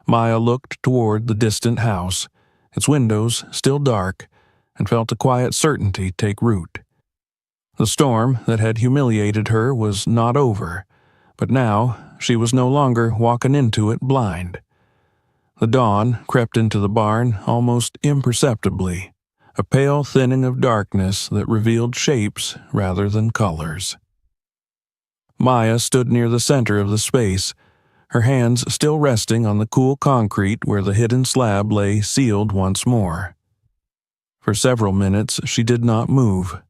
Maya looked toward the distant house, its windows still dark, and felt a quiet certainty take root. The storm that had humiliated her was not over, but now she was no longer walking into it blind. The dawn crept into the barn almost imperceptibly, a pale thinning of darkness that revealed shapes rather than colors. Maya stood near the center of the space, her hands still resting on the cool concrete where the hidden slab lay sealed once more. For several minutes she did not move.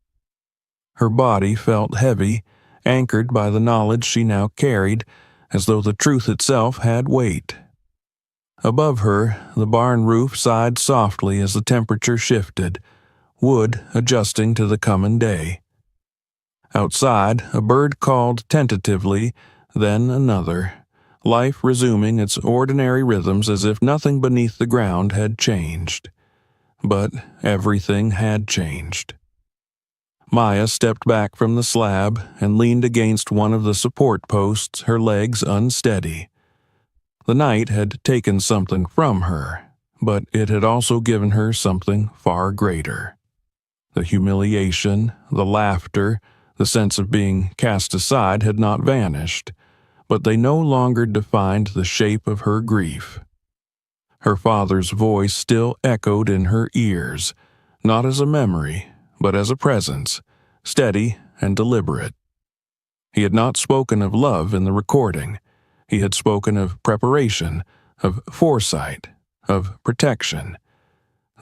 Her body felt heavy, anchored by the knowledge she now carried, as though the truth itself had weight. Above her, the barn roof sighed softly as the temperature shifted, wood adjusting to the coming day. Outside, a bird called tentatively, then another, life resuming its ordinary rhythms as if nothing beneath the ground had changed. But everything had changed. Maya stepped back from the slab and leaned against one of the support posts, her legs unsteady. The night had taken something from her, but it had also given her something far greater. The humiliation, the laughter, the sense of being cast aside had not vanished, but they no longer defined the shape of her grief. Her father's voice still echoed in her ears, not as a memory, but as a presence, steady and deliberate. He had not spoken of love in the recording. He had spoken of preparation, of foresight, of protection.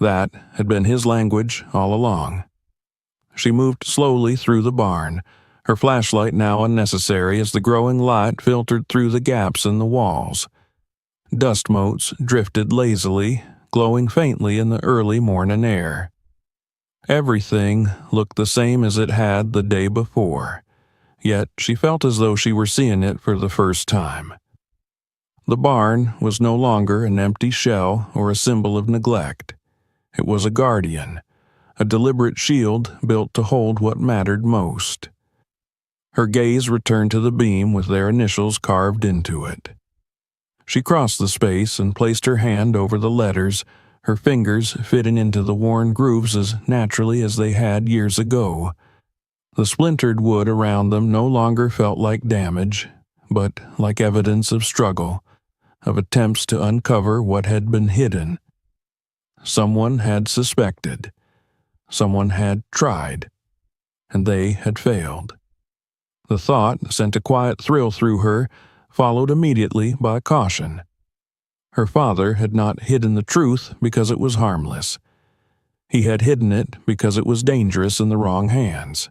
That had been his language all along. She moved slowly through the barn, her flashlight now unnecessary as the growing light filtered through the gaps in the walls. Dust motes drifted lazily, glowing faintly in the early morning air. Everything looked the same as it had the day before, yet she felt as though she were seeing it for the first time. The barn was no longer an empty shell or a symbol of neglect. It was a guardian, a deliberate shield built to hold what mattered most. Her gaze returned to the beam with their initials carved into it. She crossed the space and placed her hand over the letters, her fingers fitting into the worn grooves as naturally as they had years ago. The splintered wood around them no longer felt like damage, but like evidence of struggle, of attempts to uncover what had been hidden. Someone had suspected. Someone had tried. And they had failed. The thought sent a quiet thrill through her, followed immediately by caution. Her father had not hidden the truth because it was harmless. He had hidden it because it was dangerous in the wrong hands.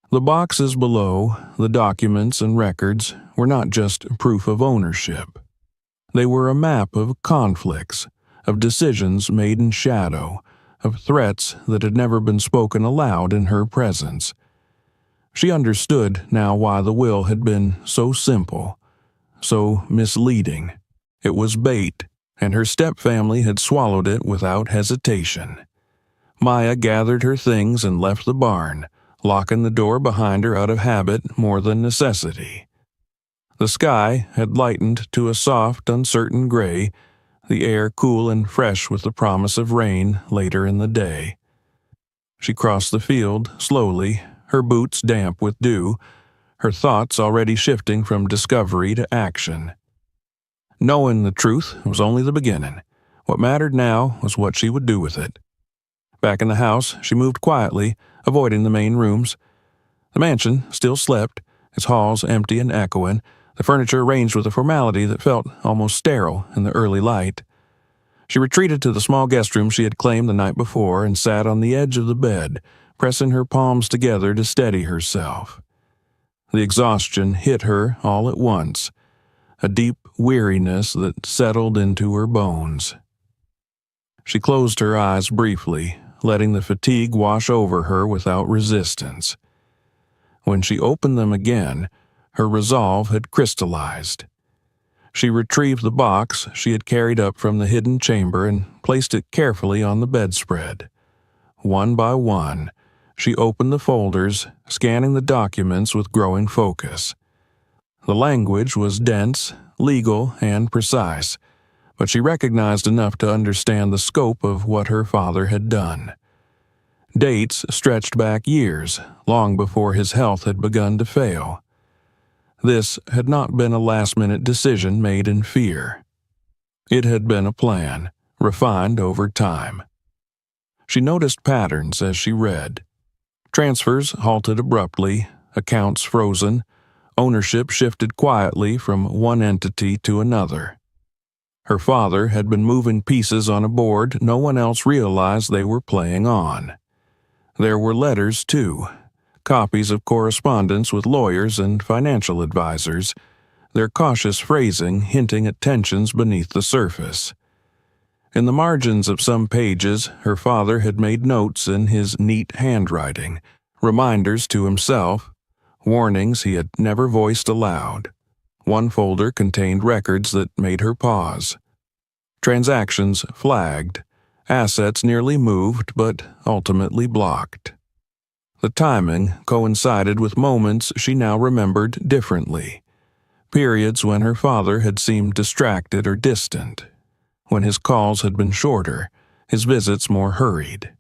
The boxes below, the documents and records, were not just proof of ownership. They were a map of conflicts, of decisions made in shadow, of threats that had never been spoken aloud in her presence. She understood now why the will had been so simple, so misleading. It was bait, and her stepfamily had swallowed it without hesitation. Maya gathered her things and left the barn, locking the door behind her out of habit more than necessity. The sky had lightened to a soft, uncertain gray, the air cool and fresh with the promise of rain later in the day. She crossed the field slowly, her boots damp with dew, her thoughts already shifting from discovery to action. Knowing the truth was only the beginning. What mattered now was what she would do with it. Back in the house, she moved quietly, avoiding the main rooms. The mansion still slept, its halls empty and echoing, the furniture arranged with a formality that felt almost sterile in the early light. She retreated to the small guest room she had claimed the night before and sat on the edge of the bed, pressing her palms together to steady herself. The exhaustion hit her all at once, a deep weariness that settled into her bones. She closed her eyes briefly, letting the fatigue wash over her without resistance. When she opened them again, her resolve had crystallized. She retrieved the box she had carried up from the hidden chamber and placed it carefully on the bedspread. One by one, she opened the folders, scanning the documents with growing focus. The language was dense, legal, and precise, but she recognized enough to understand the scope of what her father had done. Dates stretched back years, long before his health had begun to fail. This had not been a last-minute decision made in fear. It had been a plan, refined over time. She noticed patterns as she read. Transfers halted abruptly, accounts frozen, ownership shifted quietly from one entity to another. Her father had been moving pieces on a board no one else realized they were playing on. There were letters, too, copies of correspondence with lawyers and financial advisors, their cautious phrasing hinting at tensions beneath the surface. In the margins of some pages, her father had made notes in his neat handwriting, reminders to himself, warnings he had never voiced aloud. One folder contained records that made her pause. Transactions flagged, assets nearly moved but ultimately blocked. The timing coincided with moments she now remembered differently, periods when her father had seemed distracted or distant, when his calls had been shorter, his visits more hurried.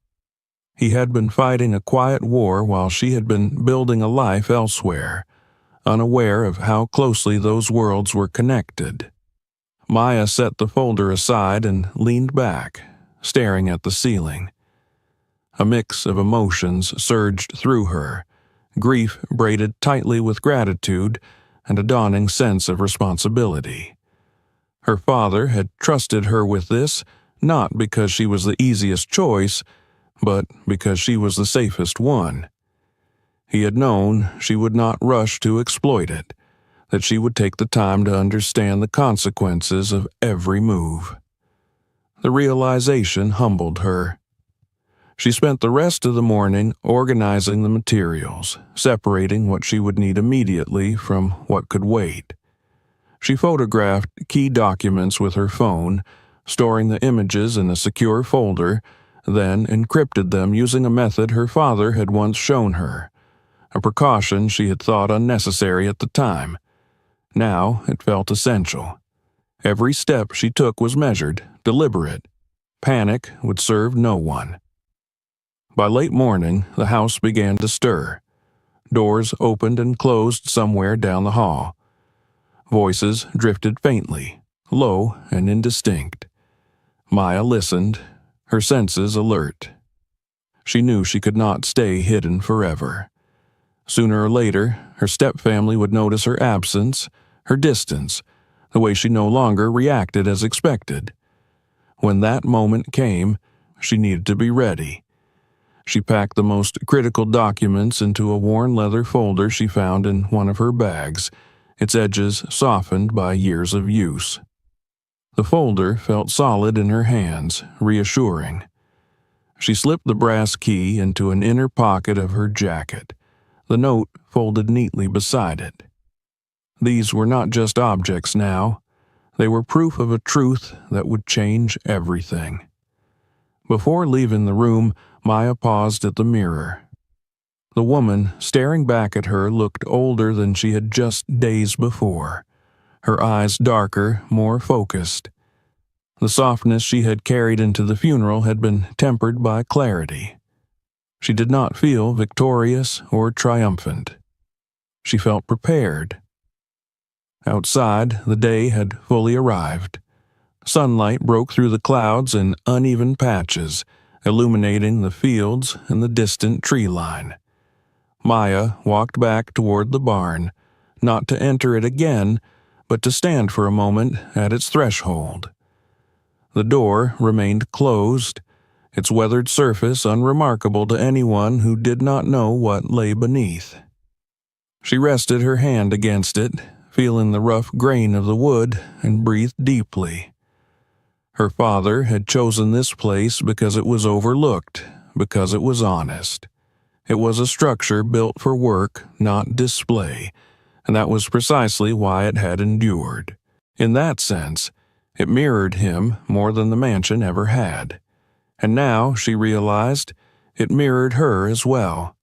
He had been fighting a quiet war while she had been building a life elsewhere, unaware of how closely those worlds were connected. Maya set the folder aside and leaned back, staring at the ceiling. A mix of emotions surged through her, grief braided tightly with gratitude and a dawning sense of responsibility. Her father had trusted her with this, not because she was the easiest choice, but because she was the safest one. He had known she would not rush to exploit it, that she would take the time to understand the consequences of every move. The realization humbled her. She spent the rest of the morning organizing the materials, separating what she would need immediately from what could wait. She photographed key documents with her phone, storing the images in a secure folder, then encrypted them using a method her father had once shown her, a precaution she had thought unnecessary at the time. Now it felt essential. Every step she took was measured, deliberate. Panic would serve no one. By late morning, the house began to stir. Doors opened and closed somewhere down the hall. Voices drifted faintly, low and indistinct. Maya listened, her senses alert. She knew she could not stay hidden forever. Sooner or later, her stepfamily would notice her absence, her distance, the way she no longer reacted as expected. When that moment came, she needed to be ready. She packed the most critical documents into a worn leather folder she found in one of her bags, its edges softened by years of use. The folder felt solid in her hands, reassuring. She slipped the brass key into an inner pocket of her jacket, the note folded neatly beside it. These were not just objects now. They were proof of a truth that would change everything. Before leaving the room, Maya paused at the mirror. The woman staring back at her looked older than she had just days before, her eyes darker, more focused. The softness she had carried into the funeral had been tempered by clarity. She did not feel victorious or triumphant. She felt prepared. Outside, the day had fully arrived. Sunlight broke through the clouds in uneven patches, illuminating the fields and the distant tree line. Maya walked back toward the barn, not to enter it again, but to stand for a moment at its threshold. The door remained closed, its weathered surface unremarkable to anyone who did not know what lay beneath. She rested her hand against it, feeling the rough grain of the wood, and breathed deeply. Her father had chosen this place because it was overlooked, because it was honest. It was a structure built for work, not display, and that was precisely why it had endured. In that sense, it mirrored him more than the mansion ever had. And now, she realized, it mirrored her as well.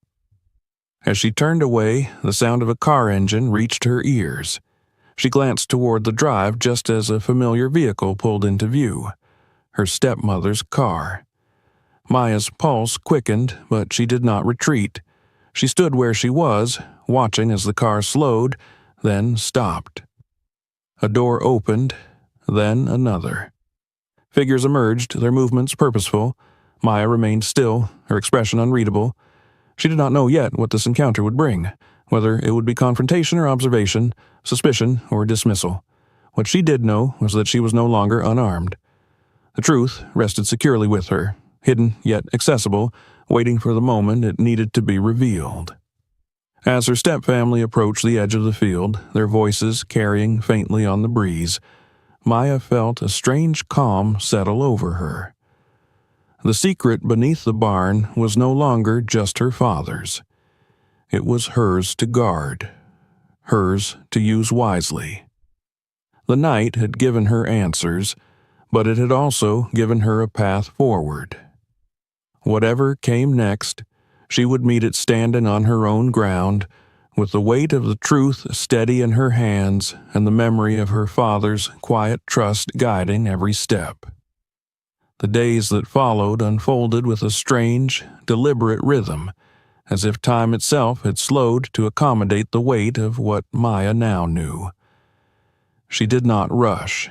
As she turned away, the sound of a car engine reached her ears. She glanced toward the drive just as a familiar vehicle pulled into view. Her stepmother's car. Maya's pulse quickened, but she did not retreat. She stood where she was, watching as the car slowed, then stopped. A door opened, then another. Figures emerged, their movements purposeful. Maya remained still, her expression unreadable. She did not know yet what this encounter would bring, whether it would be confrontation or observation, suspicion or dismissal. What she did know was that she was no longer unarmed. The truth rested securely with her, hidden yet accessible, waiting for the moment it needed to be revealed. As her stepfamily approached the edge of the field, their voices carrying faintly on the breeze, Maya felt a strange calm settle over her. The secret beneath the barn was no longer just her father's. It was hers to guard, hers to use wisely. The night had given her answers, but it had also given her a path forward. Whatever came next, she would meet it standing on her own ground, with the weight of the truth steady in her hands and the memory of her father's quiet trust guiding every step. The days that followed unfolded with a strange, deliberate rhythm, as if time itself had slowed to accommodate the weight of what Maya now knew. She did not rush.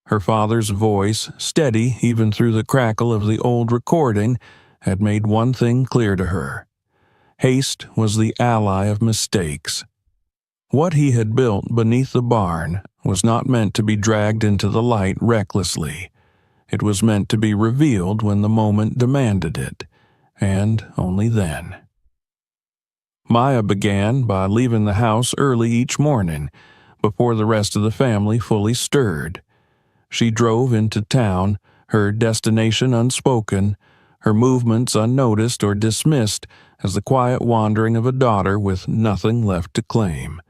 Her father's voice, steady even through the crackle of the old recording, had made one thing clear to her. Haste was the ally of mistakes. What he had built beneath the barn was not meant to be dragged into the light recklessly. It was meant to be revealed when the moment demanded it, and only then. Maya began by leaving the house early each morning, before the rest of the family fully stirred. She drove into town, her destination unspoken, her movements unnoticed or dismissed as the quiet wandering of a daughter with nothing left to claim.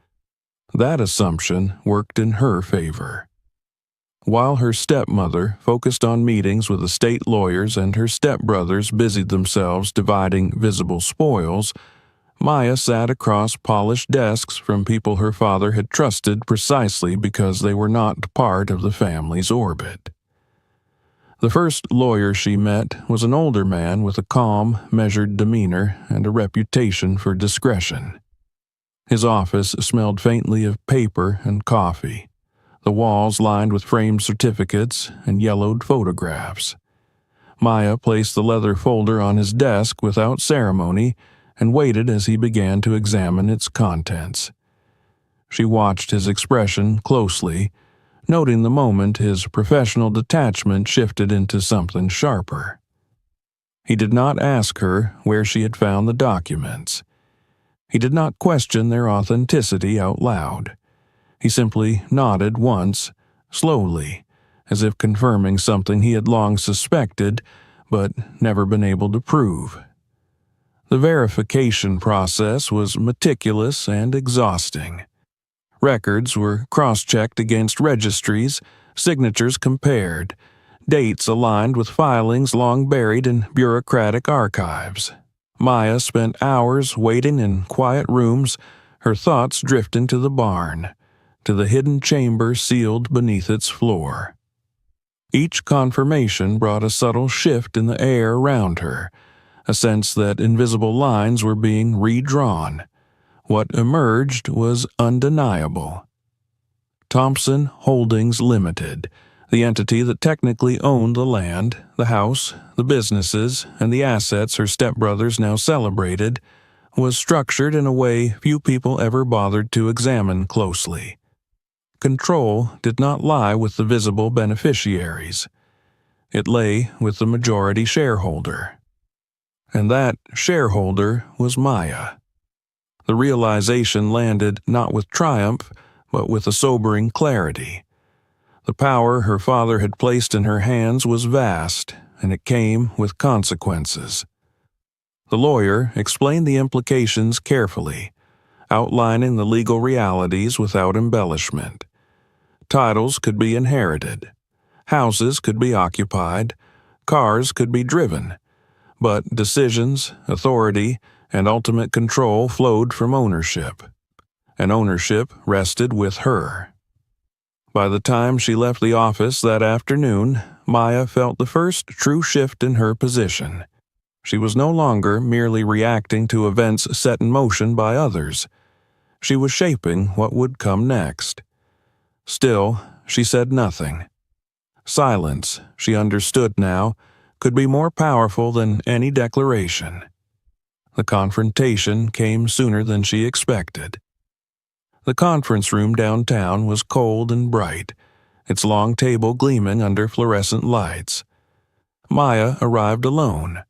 That assumption worked in her favor. While her stepmother focused on meetings with estate lawyers and her stepbrothers busied themselves dividing visible spoils, Maya sat across polished desks from people her father had trusted precisely because they were not part of the family's orbit. The first lawyer she met was an older man with a calm, measured demeanor and a reputation for discretion. His office smelled faintly of paper and coffee, the walls lined with framed certificates and yellowed photographs. Maya placed the leather folder on his desk without ceremony and waited as he began to examine its contents. She watched his expression closely, noting the moment his professional detachment shifted into something sharper. He did not ask her where she had found the documents. He did not question their authenticity out loud. He simply nodded once, slowly, as if confirming something he had long suspected but never been able to prove. The verification process was meticulous and exhausting. Records were cross-checked against registries, signatures compared, dates aligned with filings long buried in bureaucratic archives. Maya spent hours waiting in quiet rooms, her thoughts drifting to the barn, to the hidden chamber sealed beneath its floor. Each confirmation brought a subtle shift in the air around her, a sense that invisible lines were being redrawn. What emerged was undeniable. Thompson Holdings Limited, the entity that technically owned the land, the house, the businesses, and the assets her stepbrothers now celebrated, was structured in a way few people ever bothered to examine closely. Control did not lie with the visible beneficiaries. It lay with the majority shareholder. And that shareholder was Maya. The realization landed not with triumph, but with a sobering clarity. The power her father had placed in her hands was vast, and it came with consequences. The lawyer explained the implications carefully, outlining the legal realities without embellishment. Titles could be inherited, houses could be occupied, cars could be driven, but decisions, authority, and ultimate control flowed from ownership, and ownership rested with her. By the time she left the office that afternoon, Maya felt the first true shift in her position. She was no longer merely reacting to events set in motion by others. She was shaping what would come next. Still, she said nothing. Silence, she understood now, could be more powerful than any declaration. The confrontation came sooner than she expected. The conference room downtown was cold and bright, its long table gleaming under fluorescent lights. Maya arrived alone,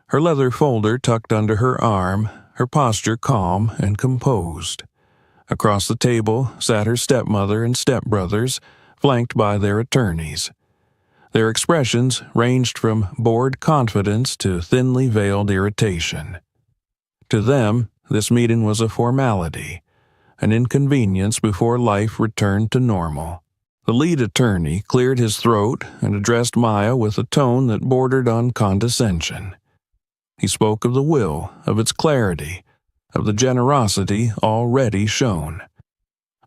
her leather folder tucked under her arm, her posture calm and composed. Across the table sat her stepmother and stepbrothers, flanked by their attorneys. Their expressions ranged from bored confidence to thinly veiled irritation. To them, this meeting was a formality, an inconvenience before life returned to normal. The lead attorney cleared his throat and addressed Maya with a tone that bordered on condescension. He spoke of the will, of its clarity, of the generosity already shown.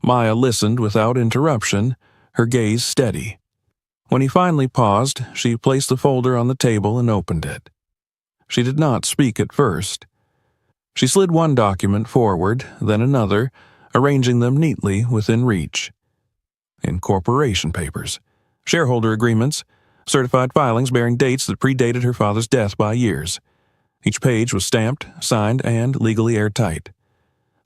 Maya listened without interruption, her gaze steady. When he finally paused, she placed the folder on the table and opened it. She did not speak at first. She slid one document forward, then another, arranging them neatly within reach. Incorporation papers, shareholder agreements, certified filings bearing dates that predated her father's death by years. Each page was stamped, signed, and legally airtight.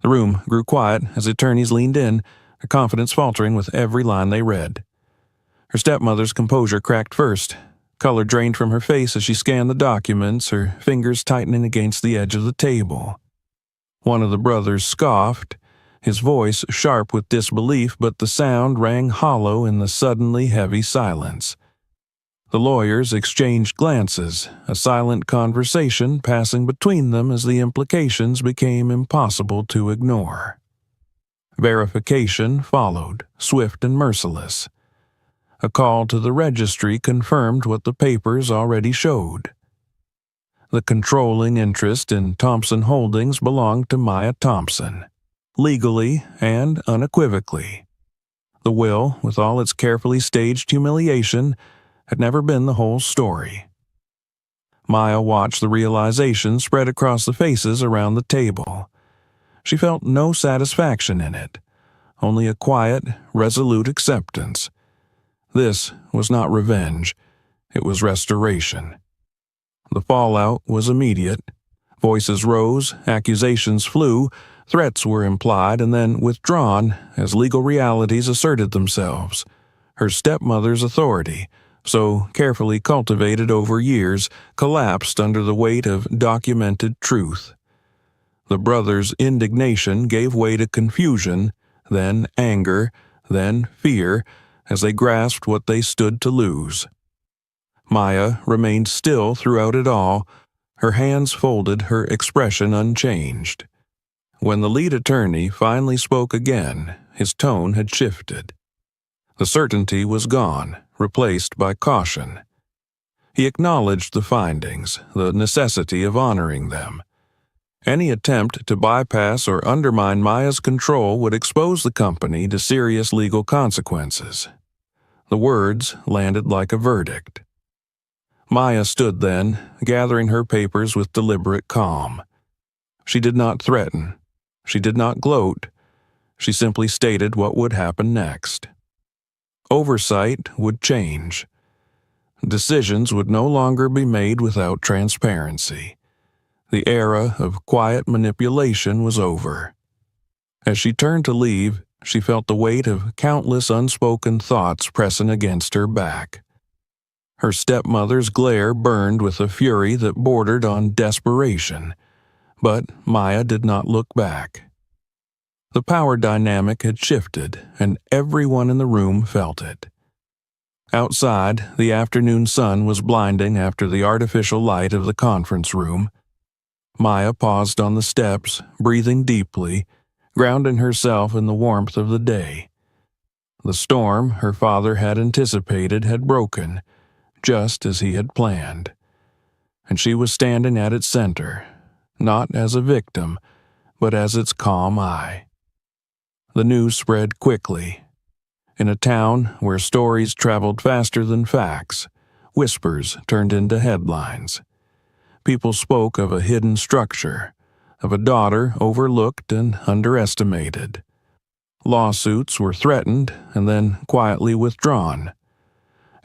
The room grew quiet as the attorneys leaned in, their confidence faltering with every line they read. Her stepmother's composure cracked first. Color drained from her face as she scanned the documents, her fingers tightening against the edge of the table. One of the brothers scoffed, his voice sharp with disbelief, but the sound rang hollow in the suddenly heavy silence. The lawyers exchanged glances, a silent conversation passing between them as the implications became impossible to ignore. Verification followed, swift and merciless. A call to the registry confirmed what the papers already showed. The controlling interest in Thompson Holdings belonged to Maya Thompson, legally and unequivocally. The will, with all its carefully staged humiliation, had never been the whole story. Maya watched the realization spread across the faces around the table. She felt no satisfaction in it, only a quiet, resolute acceptance. This was not revenge, it was restoration. The fallout was immediate. Voices rose, accusations flew, threats were implied and then withdrawn as legal realities asserted themselves. Her stepmother's authority, so carefully cultivated over years, collapsed under the weight of documented truth. The brothers' indignation gave way to confusion, then anger, then fear, as they grasped what they stood to lose. Maya remained still throughout it all, her hands folded, her expression unchanged. When the lead attorney finally spoke again, his tone had shifted. The certainty was gone, replaced by caution. He acknowledged the findings, the necessity of honoring them. Any attempt to bypass or undermine Maya's control would expose the company to serious legal consequences. The words landed like a verdict. Maya stood then, gathering her papers with deliberate calm. She did not threaten. She did not gloat. She simply stated what would happen next. Oversight would change. Decisions would no longer be made without transparency. The era of quiet manipulation was over. As she turned to leave, she felt the weight of countless unspoken thoughts pressing against her back. Her stepmother's glare burned with a fury that bordered on desperation, but Maya did not look back. The power dynamic had shifted, and everyone in the room felt it. Outside, the afternoon sun was blinding after the artificial light of the conference room. Maya paused on the steps, breathing deeply, grounding herself in the warmth of the day. The storm her father had anticipated had broken, just as he had planned. And she was standing at its center, not as a victim, but as its calm eye. The news spread quickly. In a town where stories traveled faster than facts, whispers turned into headlines. People spoke of a hidden structure, of a daughter overlooked and underestimated. Lawsuits were threatened and then quietly withdrawn.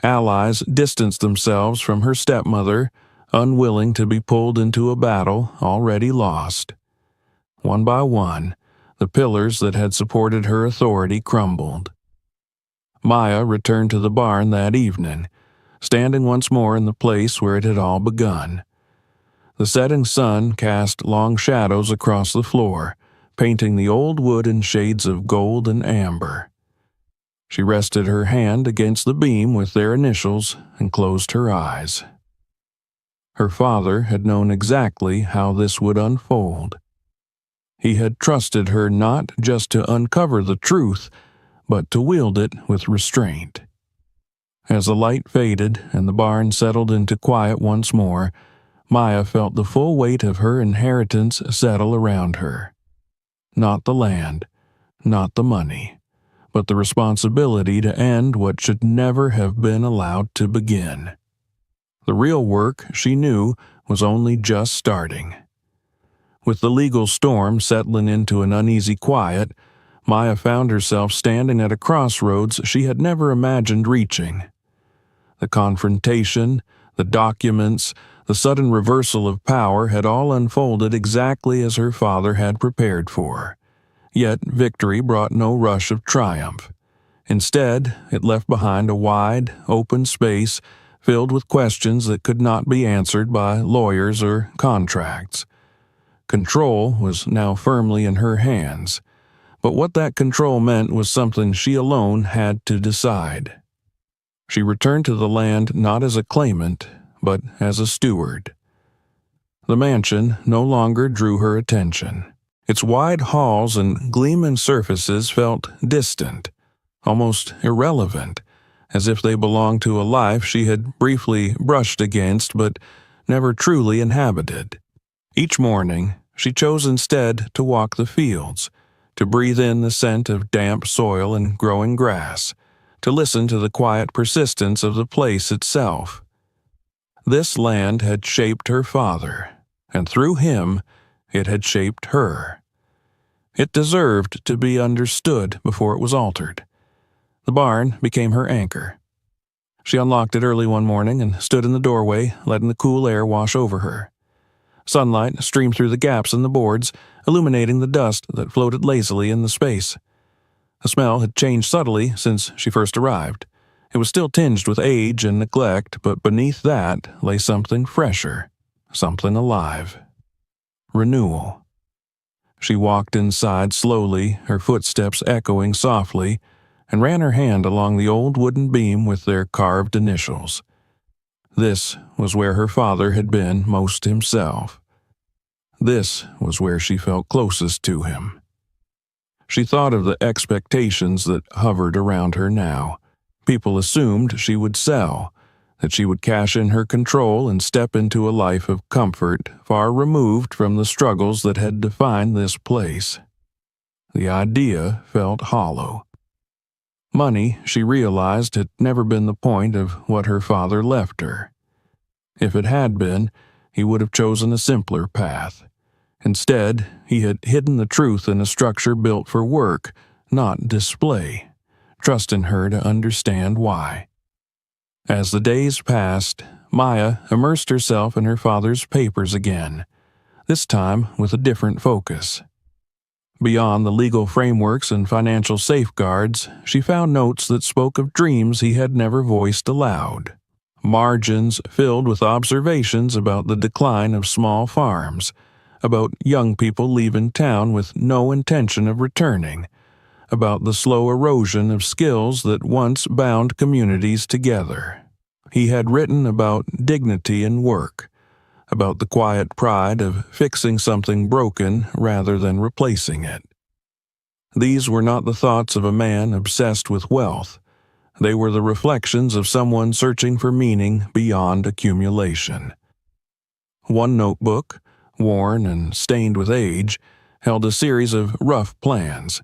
Allies distanced themselves from her stepmother, unwilling to be pulled into a battle already lost. One by one, the pillars that had supported her authority crumbled. Maya returned to the barn that evening, standing once more in the place where it had all begun. The setting sun cast long shadows across the floor, painting the old wood in shades of gold and amber. She rested her hand against the beam with their initials and closed her eyes. Her father had known exactly how this would unfold. He had trusted her not just to uncover the truth, but to wield it with restraint. As the light faded and the barn settled into quiet once more, Maya felt the full weight of her inheritance settle around her. Not the land, not the money, but the responsibility to end what should never have been allowed to begin. The real work, she knew, was only just starting. With the legal storm settling into an uneasy quiet, Maya found herself standing at a crossroads she had never imagined reaching. The confrontation, the documents, the sudden reversal of power had all unfolded exactly as her father had prepared for. Yet victory brought no rush of triumph. Instead, it left behind a wide, open space filled with questions that could not be answered by lawyers or contracts. Control was now firmly in her hands, but what that control meant was something she alone had to decide. She returned to the land not as a claimant, but as a steward. The mansion no longer drew her attention. Its wide halls and gleaming surfaces felt distant, almost irrelevant, as if they belonged to a life she had briefly brushed against but never truly inhabited. Each morning, she chose instead to walk the fields, to breathe in the scent of damp soil and growing grass, to listen to the quiet persistence of the place itself. This land had shaped her father, and through him, it had shaped her. It deserved to be understood before it was altered. The barn became her anchor. She unlocked it early one morning and stood in the doorway, letting the cool air wash over her. Sunlight streamed through the gaps in the boards, illuminating the dust that floated lazily in the space. The smell had changed subtly since she first arrived. It was still tinged with age and neglect, but beneath that lay something fresher, something alive. Renewal. She walked inside slowly, her footsteps echoing softly, and ran her hand along the old wooden beam with their carved initials. This was where her father had been most himself. This was where she felt closest to him. She thought of the expectations that hovered around her now. People assumed she would sell, that she would cash in her control and step into a life of comfort far removed from the struggles that had defined this place. The idea felt hollow. Money, she realized, had never been the point of what her father left her. If it had been, he would have chosen a simpler path. Instead, he had hidden the truth in a structure built for work, not display, trusting her to understand why. As the days passed, Maya immersed herself in her father's papers again, this time with a different focus. Beyond the legal frameworks and financial safeguards, she found notes that spoke of dreams he had never voiced aloud. Margins filled with observations about the decline of small farms, about young people leaving town with no intention of returning, about the slow erosion of skills that once bound communities together. He had written about dignity in work, about the quiet pride of fixing something broken rather than replacing it. These were not the thoughts of a man obsessed with wealth. They were the reflections of someone searching for meaning beyond accumulation. One notebook, worn and stained with age, held a series of rough plans,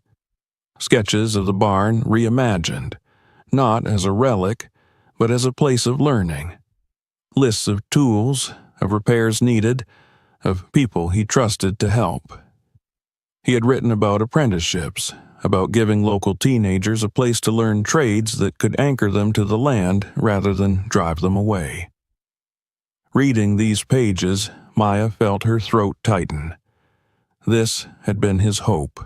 sketches of the barn reimagined, not as a relic, but as a place of learning. Lists of tools, of repairs needed, of people he trusted to help. He had written about apprenticeships, about giving local teenagers a place to learn trades that could anchor them to the land rather than drive them away. Reading these pages, Maya felt her throat tighten. This had been his hope.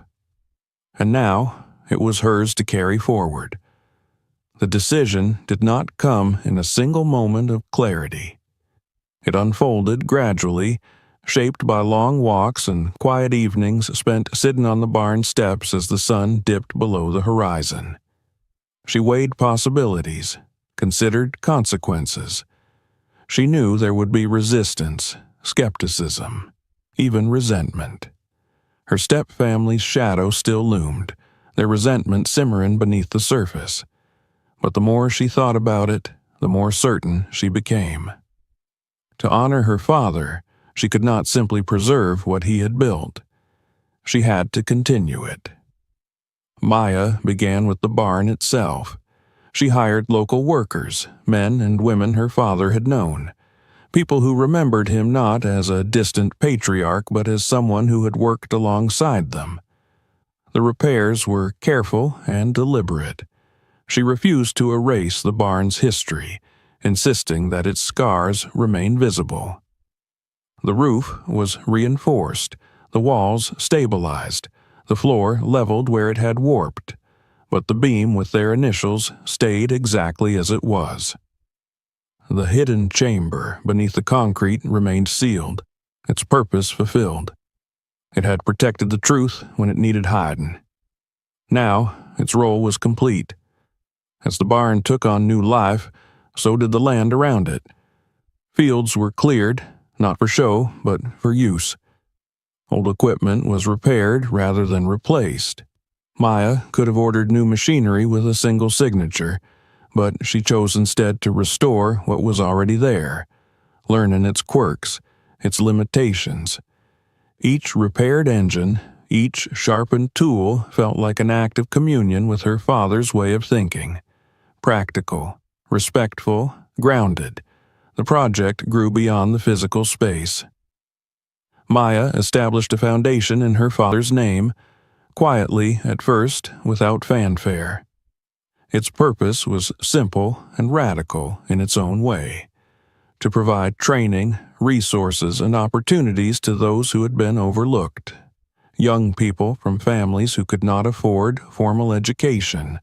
And now it was hers to carry forward. The decision did not come in a single moment of clarity. It unfolded gradually, shaped by long walks and quiet evenings spent sitting on the barn steps as the sun dipped below the horizon. She weighed possibilities, considered consequences. She knew there would be resistance, skepticism, even resentment. Her step-family's shadow still loomed, their resentment simmering beneath the surface. But the more she thought about it, the more certain she became. To honor her father, she could not simply preserve what he had built. She had to continue it. Maya began with the barn itself. She hired local workers, men and women her father had known, people who remembered him not as a distant patriarch but as someone who had worked alongside them. The repairs were careful and deliberate. She refused to erase the barn's history, insisting that its scars remain visible. The roof was reinforced, the walls stabilized, the floor leveled where it had warped, but the beam with their initials stayed exactly as it was. The hidden chamber beneath the concrete remained sealed, its purpose fulfilled. It had protected the truth when it needed hiding. Now, its role was complete. As the barn took on new life, so did the land around it. Fields were cleared, not for show, but for use. Old equipment was repaired rather than replaced. Maya could have ordered new machinery with a single signature, but she chose instead to restore what was already there, learning its quirks, its limitations. Each repaired engine, each sharpened tool felt like an act of communion with her father's way of thinking. Practical, respectful, grounded, the project grew beyond the physical space. Maya established a foundation in her father's name, quietly at first, without fanfare. Its purpose was simple and radical in its own way: to provide training, resources, and opportunities to those who had been overlooked. Young people from families who could not afford formal education,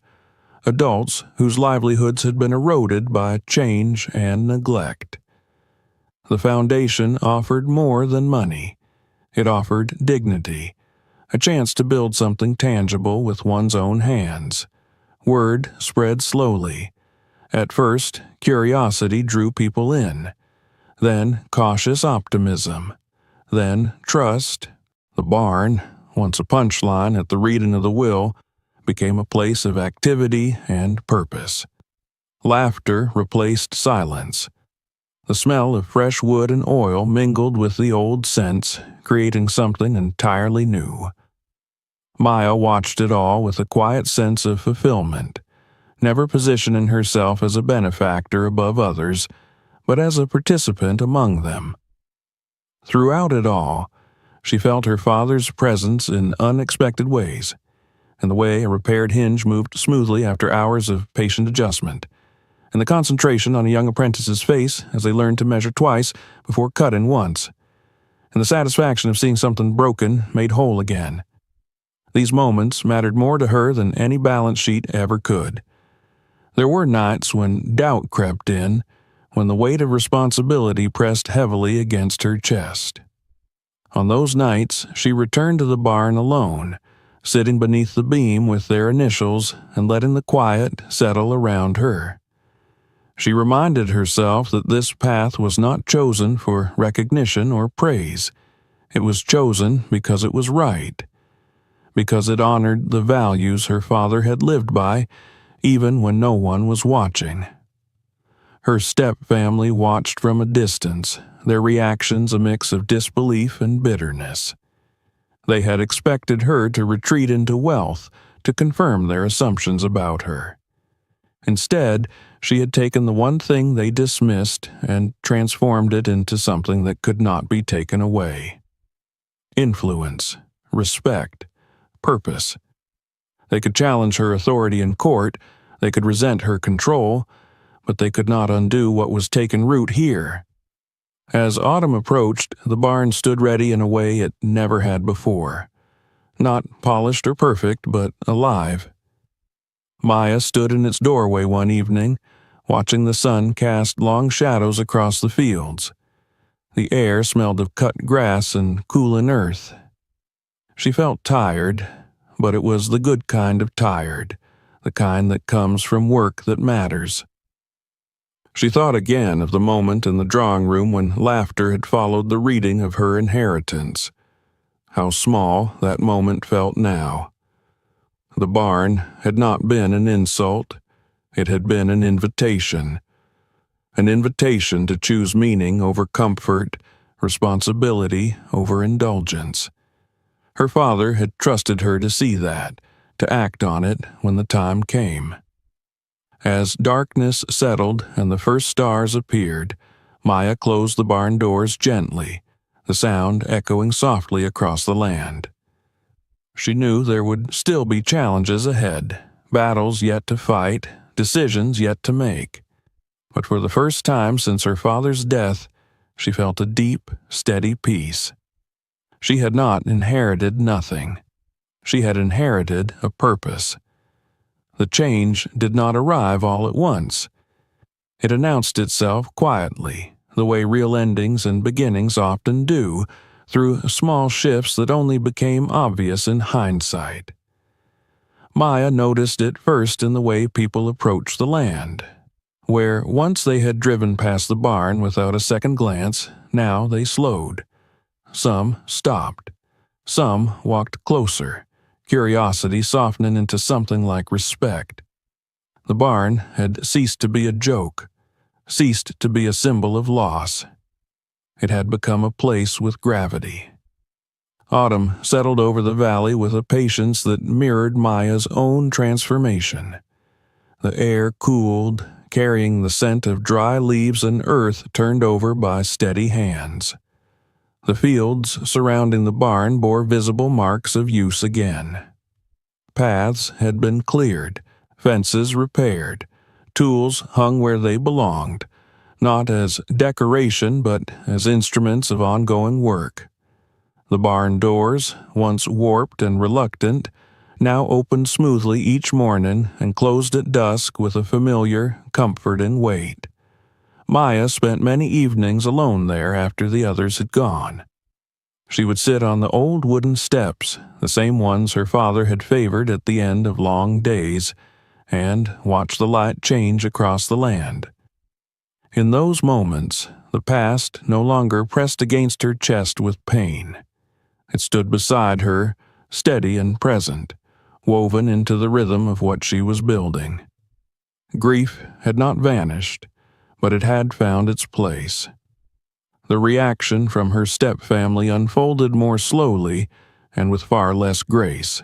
adults whose livelihoods had been eroded by change and neglect. The foundation offered more than money. It offered dignity, a chance to build something tangible with one's own hands. Word spread slowly. At first, curiosity drew people in. Then cautious optimism. Then trust. The barn, once a punchline at the reading of the will, became a place of activity and purpose. Laughter replaced silence. The smell of fresh wood and oil mingled with the old scents, creating something entirely new. Maya watched it all with a quiet sense of fulfillment, never positioning herself as a benefactor above others, but as a participant among them. Throughout it all, she felt her father's presence in unexpected ways, and the way a repaired hinge moved smoothly after hours of patient adjustment, and the concentration on a young apprentice's face as they learned to measure twice before cutting once, and the satisfaction of seeing something broken made whole again. These moments mattered more to her than any balance sheet ever could. There were nights when doubt crept in, when the weight of responsibility pressed heavily against her chest. On those nights, she returned to the barn alone, sitting beneath the beam with their initials and letting the quiet settle around her. She reminded herself that this path was not chosen for recognition or praise. It was chosen because it was right, because it honored the values her father had lived by, even when no one was watching. Her step-family watched from a distance, their reactions a mix of disbelief and bitterness. They had expected her to retreat into wealth, to confirm their assumptions about her. Instead, she had taken the one thing they dismissed and transformed it into something that could not be taken away. Influence, respect, purpose. They could challenge her authority in court, they could resent her control, but they could not undo what was taking root here. As autumn approached, the barn stood ready in a way it never had before. Not polished or perfect, but alive. Maya stood in its doorway one evening, watching the sun cast long shadows across the fields. The air smelled of cut grass and cooling earth. She felt tired, but it was the good kind of tired, the kind that comes from work that matters. She thought again of the moment in the drawing room when laughter had followed the reading of her inheritance. How small that moment felt now. The barn had not been an insult. It had been an invitation to choose meaning over comfort, responsibility over indulgence. Her father had trusted her to see that, to act on it when the time came. As darkness settled and the first stars appeared, Maya closed the barn doors gently, the sound echoing softly across the land. She knew there would still be challenges ahead, battles yet to fight, decisions yet to make. But for the first time since her father's death, she felt a deep, steady peace. She had not inherited nothing. She had inherited a purpose. The change did not arrive all at once. It announced itself quietly, the way real endings and beginnings often do, through small shifts that only became obvious in hindsight. Maya noticed it first in the way people approached the land, where once they had driven past the barn without a second glance, now they slowed. Some stopped. Some walked closer, curiosity softening into something like respect. The barn had ceased to be a joke, ceased to be a symbol of loss. It had become a place with gravity. Autumn settled over the valley with a patience that mirrored Maya's own transformation. The air cooled, carrying the scent of dry leaves and earth turned over by steady hands. The fields surrounding the barn bore visible marks of use again. Paths had been cleared, fences repaired, tools hung where they belonged, not as decoration but as instruments of ongoing work. The barn doors, once warped and reluctant, now opened smoothly each morning and closed at dusk with a familiar, comforting weight. Maya spent many evenings alone there after the others had gone. She would sit on the old wooden steps, the same ones her father had favored at the end of long days, and watch the light change across the land. In those moments, the past no longer pressed against her chest with pain. It stood beside her, steady and present, woven into the rhythm of what she was building. Grief had not vanished, but it had found its place. The reaction from her stepfamily unfolded more slowly and with far less grace.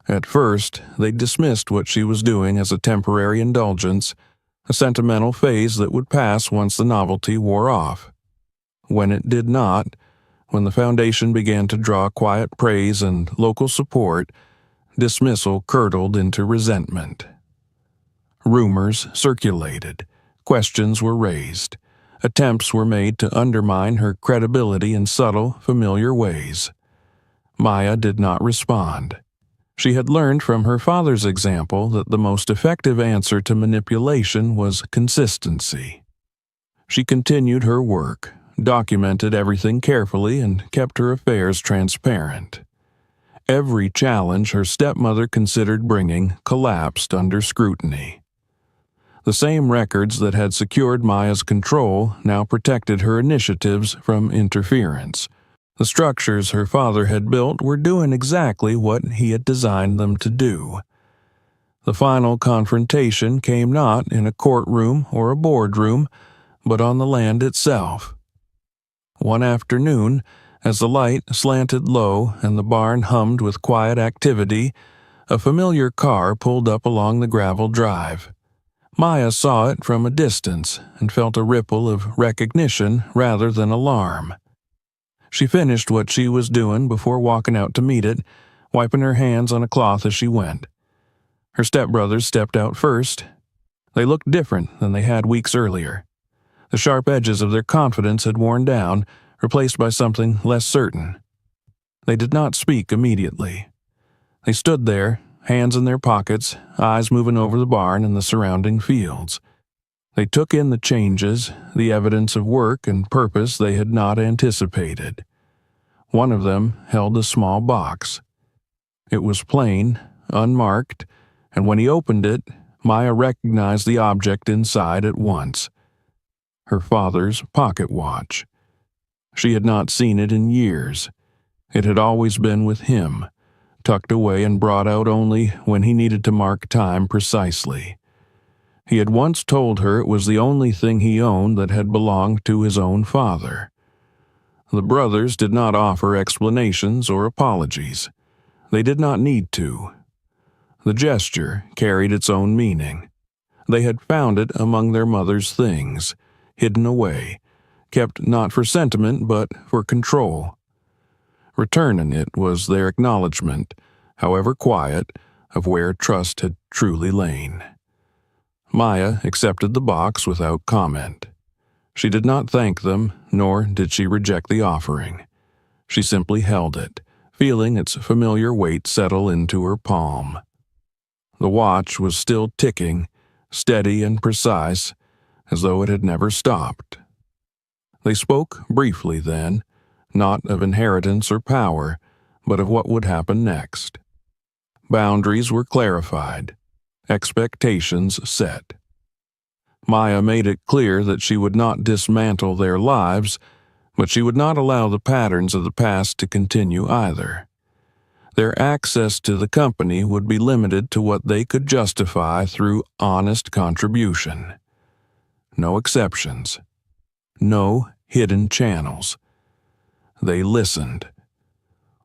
At first, they dismissed what she was doing as a temporary indulgence, a sentimental phase that would pass once the novelty wore off. When it did not, when the foundation began to draw quiet praise and local support, dismissal curdled into resentment. Rumors circulated, questions were raised, attempts were made to undermine her credibility in subtle, familiar ways. Maya did not respond. She had learned from her father's example that the most effective answer to manipulation was consistency. She continued her work, documented everything carefully, and kept her affairs transparent. Every challenge her stepmother considered bringing collapsed under scrutiny. The same records that had secured Maya's control now protected her initiatives from interference. The structures her father had built were doing exactly what he had designed them to do. The final confrontation came not in a courtroom or a boardroom, but on the land itself. One afternoon, as the light slanted low and the barn hummed with quiet activity, a familiar car pulled up along the gravel drive. Maya saw it from a distance and felt a ripple of recognition rather than alarm. She finished what she was doing before walking out to meet it, wiping her hands on a cloth as she went. Her stepbrothers stepped out first. They looked different than they had weeks earlier. The sharp edges of their confidence had worn down, replaced by something less certain. They did not speak immediately. They stood there, hands in their pockets, eyes moving over the barn and the surrounding fields. They took in the changes, the evidence of work and purpose they had not anticipated. One of them held a small box. It was plain, unmarked, and when he opened it, Maya recognized the object inside at once. Her father's pocket watch. She had not seen it in years. It had always been with him, tucked away and brought out only when he needed to mark time precisely. He had once told her it was the only thing he owned that had belonged to his own father. The brothers did not offer explanations or apologies. They did not need to. The gesture carried its own meaning. They had found it among their mother's things, hidden away, kept not for sentiment but for control. Returning it was their acknowledgment, however quiet, of where trust had truly lain. Maya accepted the box without comment. She did not thank them, nor did she reject the offering. She simply held it, feeling its familiar weight settle into her palm. The watch was still ticking, steady and precise, as though it had never stopped. They spoke briefly then, not of inheritance or power, but of what would happen next. Boundaries were clarified, expectations set. Maya made it clear that she would not dismantle their lives, but she would not allow the patterns of the past to continue either. Their access to the company would be limited to what they could justify through honest contribution. No exceptions. No hidden channels. They listened.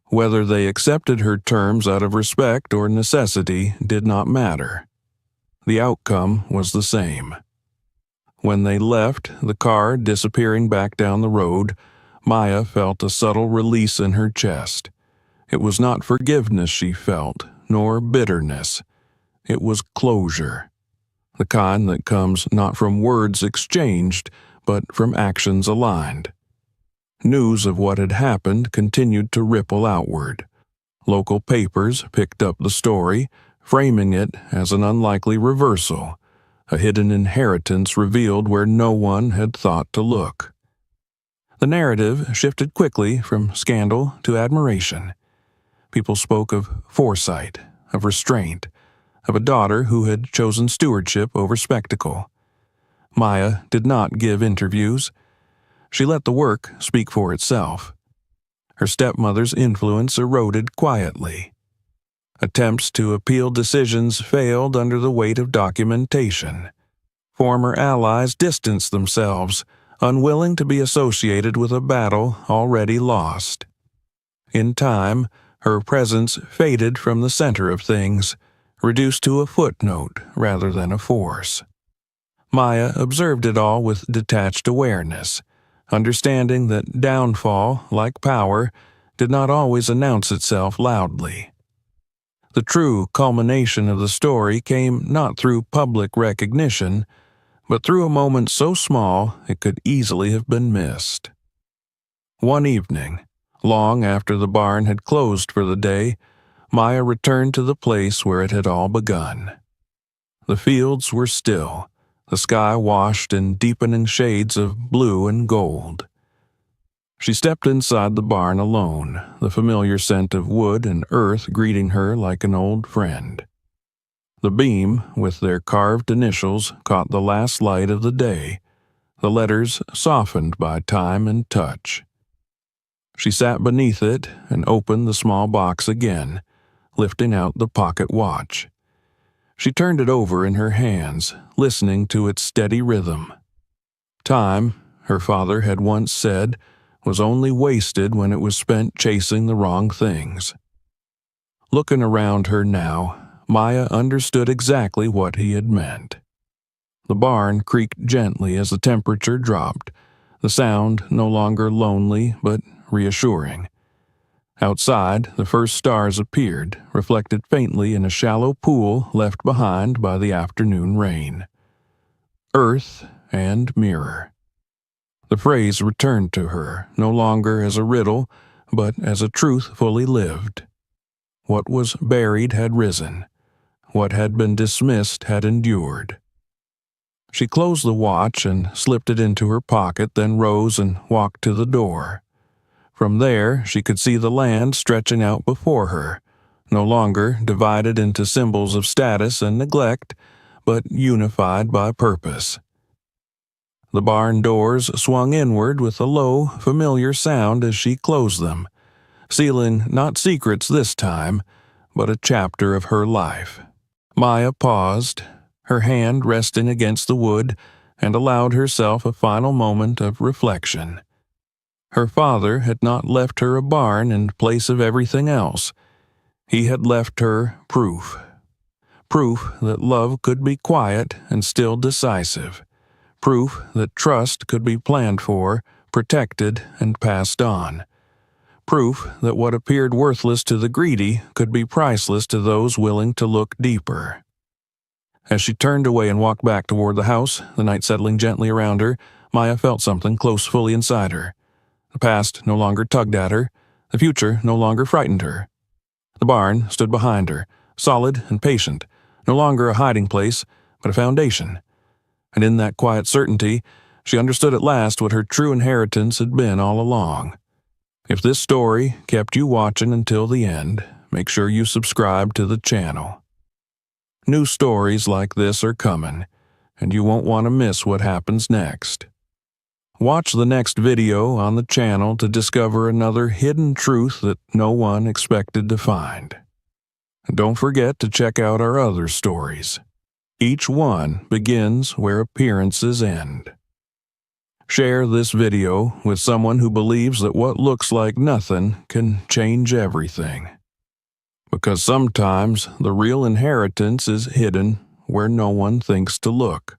Whether they accepted her terms out of respect or necessity did not matter. The outcome was the same. When they left, the car disappearing back down the road, Maya felt a subtle release in her chest. It was not forgiveness she felt, nor bitterness. It was closure. The kind that comes not from words exchanged, but from actions aligned. News of what had happened continued to ripple outward. Local papers picked up the story, framing it as an unlikely reversal, a hidden inheritance revealed where no one had thought to look. The narrative shifted quickly from scandal to admiration. People spoke of foresight, of restraint, of a daughter who had chosen stewardship over spectacle. Maya did not give interviews. She let the work speak for itself. Her stepmother's influence eroded quietly. Attempts to appeal decisions failed under the weight of documentation. Former allies distanced themselves, unwilling to be associated with a battle already lost. In time, her presence faded from the center of things, reduced to a footnote rather than a force. Maya observed it all with detached awareness, understanding that downfall, like power, did not always announce itself loudly. The true culmination of the story came not through public recognition, but through a moment so small it could easily have been missed. One evening, long after the barn had closed for the day, Maya returned to the place where it had all begun. The fields were still, the sky washed in deepening shades of blue and gold. She stepped inside the barn alone, the familiar scent of wood and earth greeting her like an old friend. The beam, with their carved initials, caught the last light of the day, the letters softened by time and touch. She sat beneath it and opened the small box again, lifting out the pocket watch. She turned it over in her hands, listening to its steady rhythm. Time, her father had once said, was only wasted when it was spent chasing the wrong things. Looking around her now, Maya understood exactly what he had meant. The barn creaked gently as the temperature dropped, the sound no longer lonely but reassuring. Outside, the first stars appeared, reflected faintly in a shallow pool left behind by the afternoon rain. Earth and mirror. The phrase returned to her, no longer as a riddle, but as a truth fully lived. What was buried had risen. What had been dismissed had endured. She closed the watch and slipped it into her pocket, then rose and walked to the door. From there, she could see the land stretching out before her, no longer divided into symbols of status and neglect, but unified by purpose. The barn doors swung inward with a low, familiar sound as she closed them, sealing not secrets this time, but a chapter of her life. Maya paused, her hand resting against the wood, and allowed herself a final moment of reflection. Her father had not left her a barn in place of everything else. He had left her proof. Proof that love could be quiet and still decisive. Proof that trust could be planned for, protected, and passed on. Proof that what appeared worthless to the greedy could be priceless to those willing to look deeper. As she turned away and walked back toward the house, the night settling gently around her, Maya felt something close fully inside her. The past no longer tugged at her. The future no longer frightened her. The barn stood behind her, solid and patient, no longer a hiding place, but a foundation. And in that quiet certainty, she understood at last what her true inheritance had been all along. If this story kept you watching until the end, make sure you subscribe to the channel. New stories like this are coming, and you won't want to miss what happens next. Watch the next video on the channel to discover another hidden truth that no one expected to find. And don't forget to check out our other stories. Each one begins where appearances end. Share this video with someone who believes that what looks like nothing can change everything. Because sometimes the real inheritance is hidden where no one thinks to look.